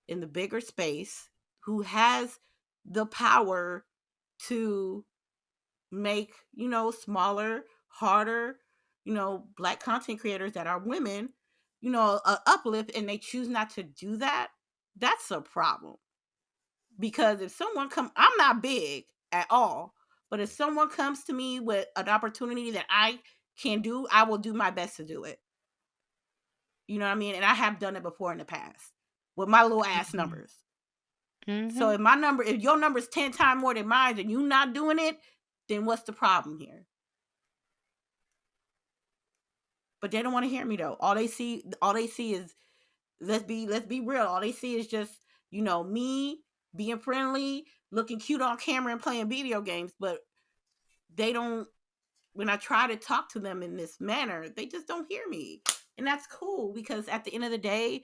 in the bigger space who has the power to make, smaller, harder, black content creators that are women, a uplift, and they choose not to do that, that's a problem. Because if someone I'm not big at all, but if someone comes to me with an opportunity that I can do, I will do my best to do it. You know what I mean? And I have done it before in the past with my little ass Hmm. numbers. So Hmm. if your number is 10 times more than mine and you not doing it, then what's the problem here? But they don't want to hear me though. All they see is, let's be real. All they see is just, me being friendly, looking cute on camera and playing video games, but they don't when I try to talk to them in this manner, they just don't hear me. And that's cool, because at the end of the day,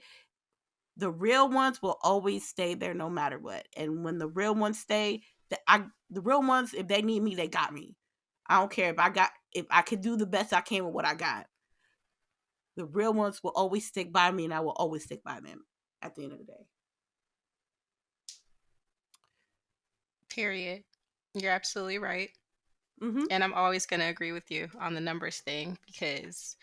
the real ones will always stay there no matter what. And when the real ones stay, the real ones, if they need me, they got me. I don't care if I can do the best I can with what I got. The real ones will always stick by me, and I will always stick by them at the end of the day. Period. You're absolutely right. Mm-hmm. And I'm always going to agree with you on the numbers thing because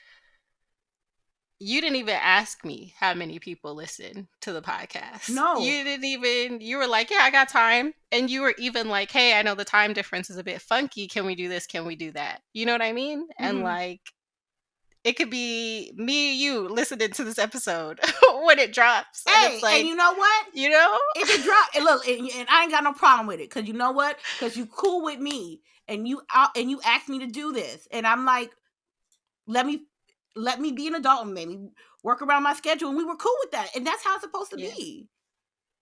you didn't even ask me how many people listen to the podcast. No. You didn't even, you were like, yeah, I got time. And you were even like, hey, I know the time difference is a bit funky. Can we do this? Can we do that? You know what I mean? And Mm-hmm. like, it could be me and you listening to this episode when it drops, and it's Hey, and like, you know what? you know, If it drop, and look, and I ain't got no problem with it, cause you know what? Cause you cool with me, and you out, and you asked me to do this, and I'm like, let me be an adult and maybe work around my schedule, and we were cool with that, and that's how it's supposed to yeah, be.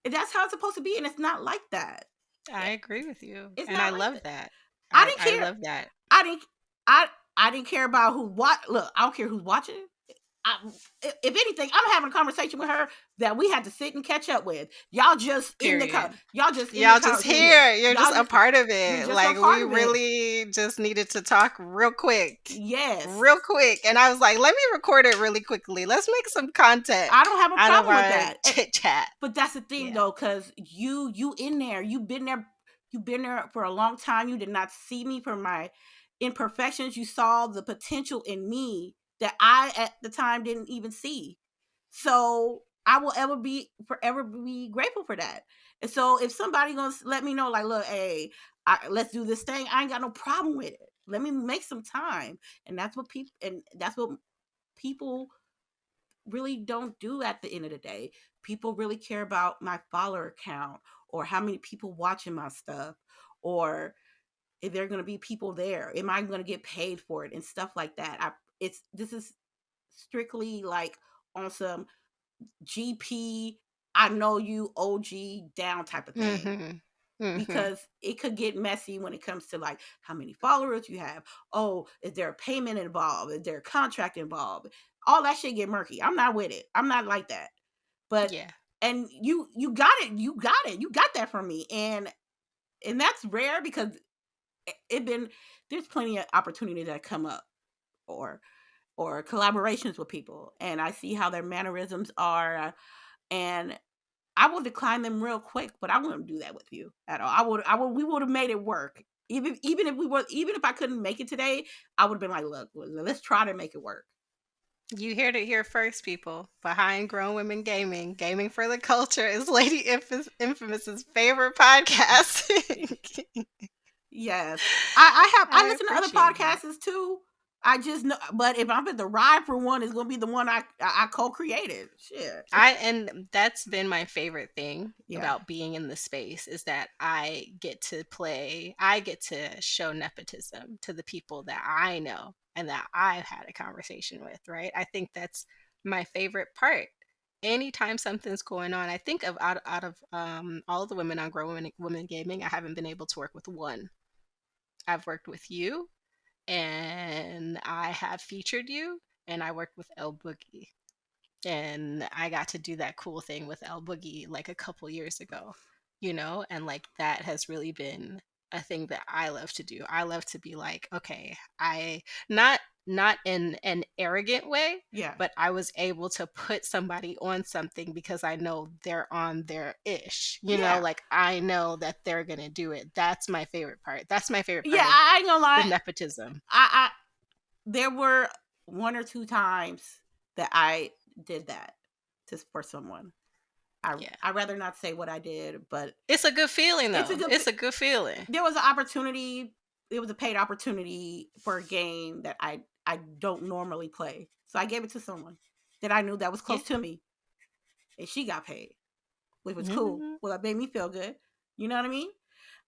And that's how it's supposed to be, and it's not like that. I agree with you, It's and I not like love that. that. I I didn't I care. love that. I didn't. I I didn't care about who what. Look, I don't care who's watching. I, if anything, I'm having a conversation with her that we had to sit and catch up with. Period. Y'all just in the Y'all just conversation here. here. You're just Y'all a just part of you're it. just a Like we part of it. really just needed to talk real quick. Yes. Real quick. And I was like, let me record it really quickly. Let's make some content I don't have a out of problem with our that. chit chat. But that's the thing Yeah. though, because you in there, you've been there for a long time. You did not see me for my imperfections. You saw the potential in me that I at the time didn't even see. So I will forever be grateful for that. And so if somebody gonna let me know, like, look, hey, let's do this thing, I ain't got no problem with it. Let me make some time. And that's what people really don't do at the end of the day. People really care about my follower count or how many people watching my stuff or if there are going to be people there. Am I going to get paid for it and stuff like that? This is strictly like on some GP, I know you OG down type of thing Mm-hmm. Mm-hmm. because it could get messy when it comes to like how many followers you have. Oh, is there a payment involved? Is there a contract involved? All that shit get murky. I'm not with it. I'm not like that. But Yeah. and you got it. You got that from me. And that's rare because it been there's plenty of opportunities that come up or collaborations with people and I see how their mannerisms are and I will decline them real quick, but I wouldn't do that with you at all. We would have made it work. Even if I couldn't make it today, I would have been like, look, let's try to make it work. You heard it here first, people. Behind Grown Women Gaming, Gaming for the Culture is Lady Infamous's favorite podcast. Yes. I I listen to other appreciate that. podcasts too. I just know, but if I'm at the ride for one, it's gonna be the one I co-created. Shit. And that's been my favorite thing Yeah. about being in the space is that I get to show nepotism to the people that I know and that I've had a conversation with, right? I think that's my favorite part. Anytime something's going on, I think of out of all the women on Women Gaming, I haven't been able to work with one. I've worked with you, and I have featured you, and I worked with El Boogie, and I got to do that cool thing with El Boogie like a couple years ago, and like that has really been a thing that I love to do. I love to be like, okay, I not in an arrogant way, Yeah. but I was able to put somebody on something because I know they're on their ish, Yeah. like I know that they're gonna do it. That's my favorite part. That's my favorite Yeah, part of I ain't gonna the lie. nepotism. I there were one or two times that I did that just for someone. Yeah. I rather not say what I did, but It's a good feeling it's a though. good. It's a good feeling. There was an opportunity. It was a paid opportunity for a game that I don't normally play, so I gave it to someone that I knew that was Yeah. close to me, and she got paid, which was cool. Mhm. Well, that made me feel good. You know what I mean?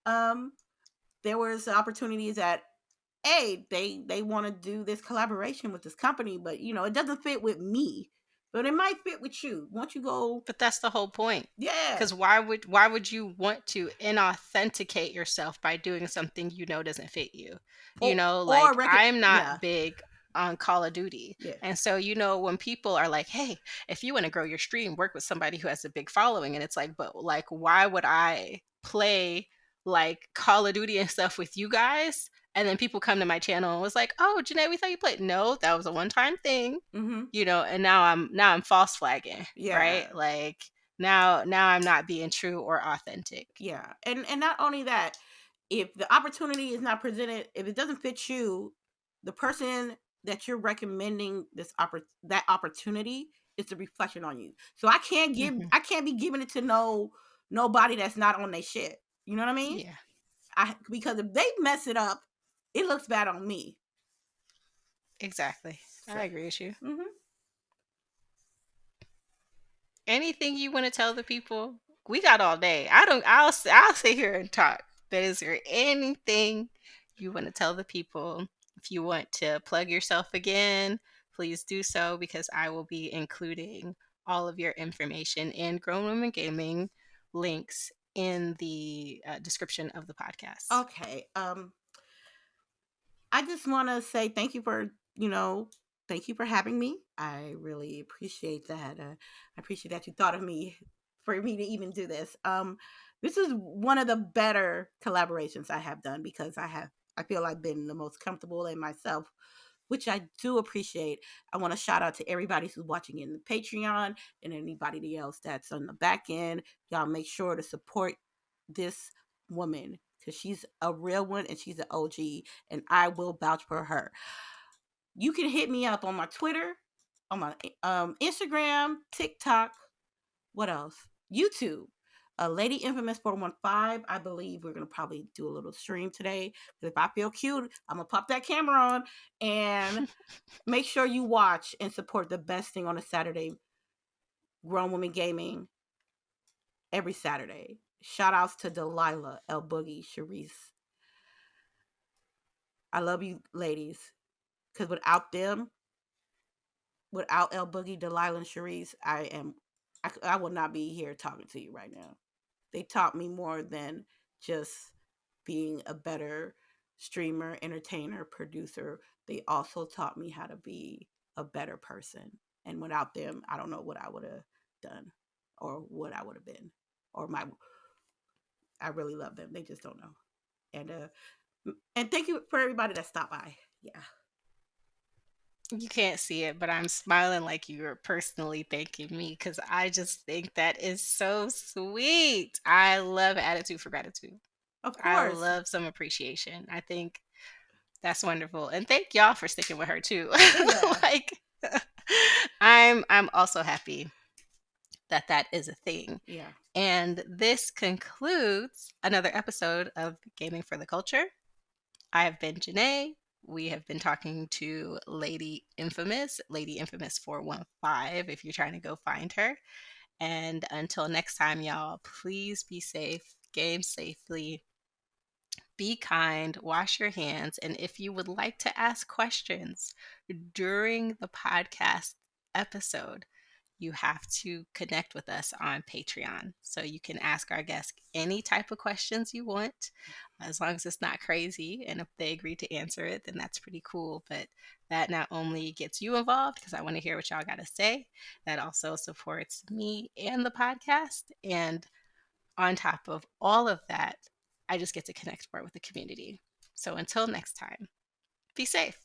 Um, there was opportunities that hey, they want to do this collaboration with this company, but it doesn't fit with me, but it might fit with you. Once you go, But that's the whole point. yeah, Because why would you want to inauthenticate yourself by doing something doesn't fit you? or Like record, I'm yeah, not big on Call of Duty. yeah, And so, when people are like, hey, if you want to grow your stream, work with somebody who has a big following. And it's like, but like, why would I play like Call of Duty and stuff with you guys? And then people come to my channel and was like, oh, Janae, we thought you played. No, that was a one-time thing, mm-hmm, and now I'm false flagging, yeah, right? Like now I'm not being true or authentic. yeah, and not only that, if the opportunity is not presented, if it doesn't fit you, the person that you're recommending that opportunity is a reflection on you. So Hmm. I can't be giving it to nobody that's not on their shit. You know what I mean? Yeah, Because if they mess it up, it looks bad on me. exactly. I agree with you. Mhm. Anything you want to tell the people? We got all day. I don't. I'll sit here and talk. But is there anything you want to tell the people? If you want to plug yourself again, please do so because I will be including all of your information and Grown Women Gaming links in the description of the podcast. Okay. I just want to say thank you for, thank you for having me. I really appreciate that. I appreciate that you thought of me for me to even do this. This is one of the better collaborations I have done because I feel I've been the most comfortable in myself, which I do appreciate. I want to shout out to everybody who's watching in the Patreon and anybody else that's on the back end. Y'all make sure to support this woman because she's a real one and she's an OG, and I will vouch for her. You can hit me up on my Twitter, on my Instagram, TikTok. What else? YouTube. Lady Infamous 415. I believe we're gonna probably do a little stream today. If I feel cute, I'm gonna pop that camera on and make sure you watch and support the best thing on a Saturday, Grown Women Gaming, every Saturday. Shout outs to Delilah, El Boogie, Sharice. I love you, ladies. Because without El Boogie, Delilah, and Sharice, I would not be here talking to you right now. They taught me more than just being a better streamer, entertainer, producer. They also taught me how to be a better person. And without them, I don't know what I would have done or what I would have been. Or my I really love them. They just don't know. And thank you for everybody that stopped by. Yeah. You can't see it, but I'm smiling like you're personally thanking me because I just think that is so sweet. I love attitude for gratitude. Of I course. love some appreciation. I think that's wonderful. And thank y'all for sticking with her too. Yeah. Like I'm also happy that that is a thing. Yeah. And this concludes another episode of Gaming for the Culture. I have been Janae. We have been talking to Lady Infamous 415 if you're trying to go find her. And until next time, y'all, please be safe, game safely, be kind, wash your hands. And if you would like to ask questions during the podcast episode, you have to connect with us on Patreon. So you can ask our guests any type of questions you want, as long as it's not crazy. And if they agree to answer it, then that's pretty cool. But that not only gets you involved, because I want to hear what y'all got to say, that also supports me and the podcast. And on top of all of that, I just get to connect more with the community. So until next time, be safe.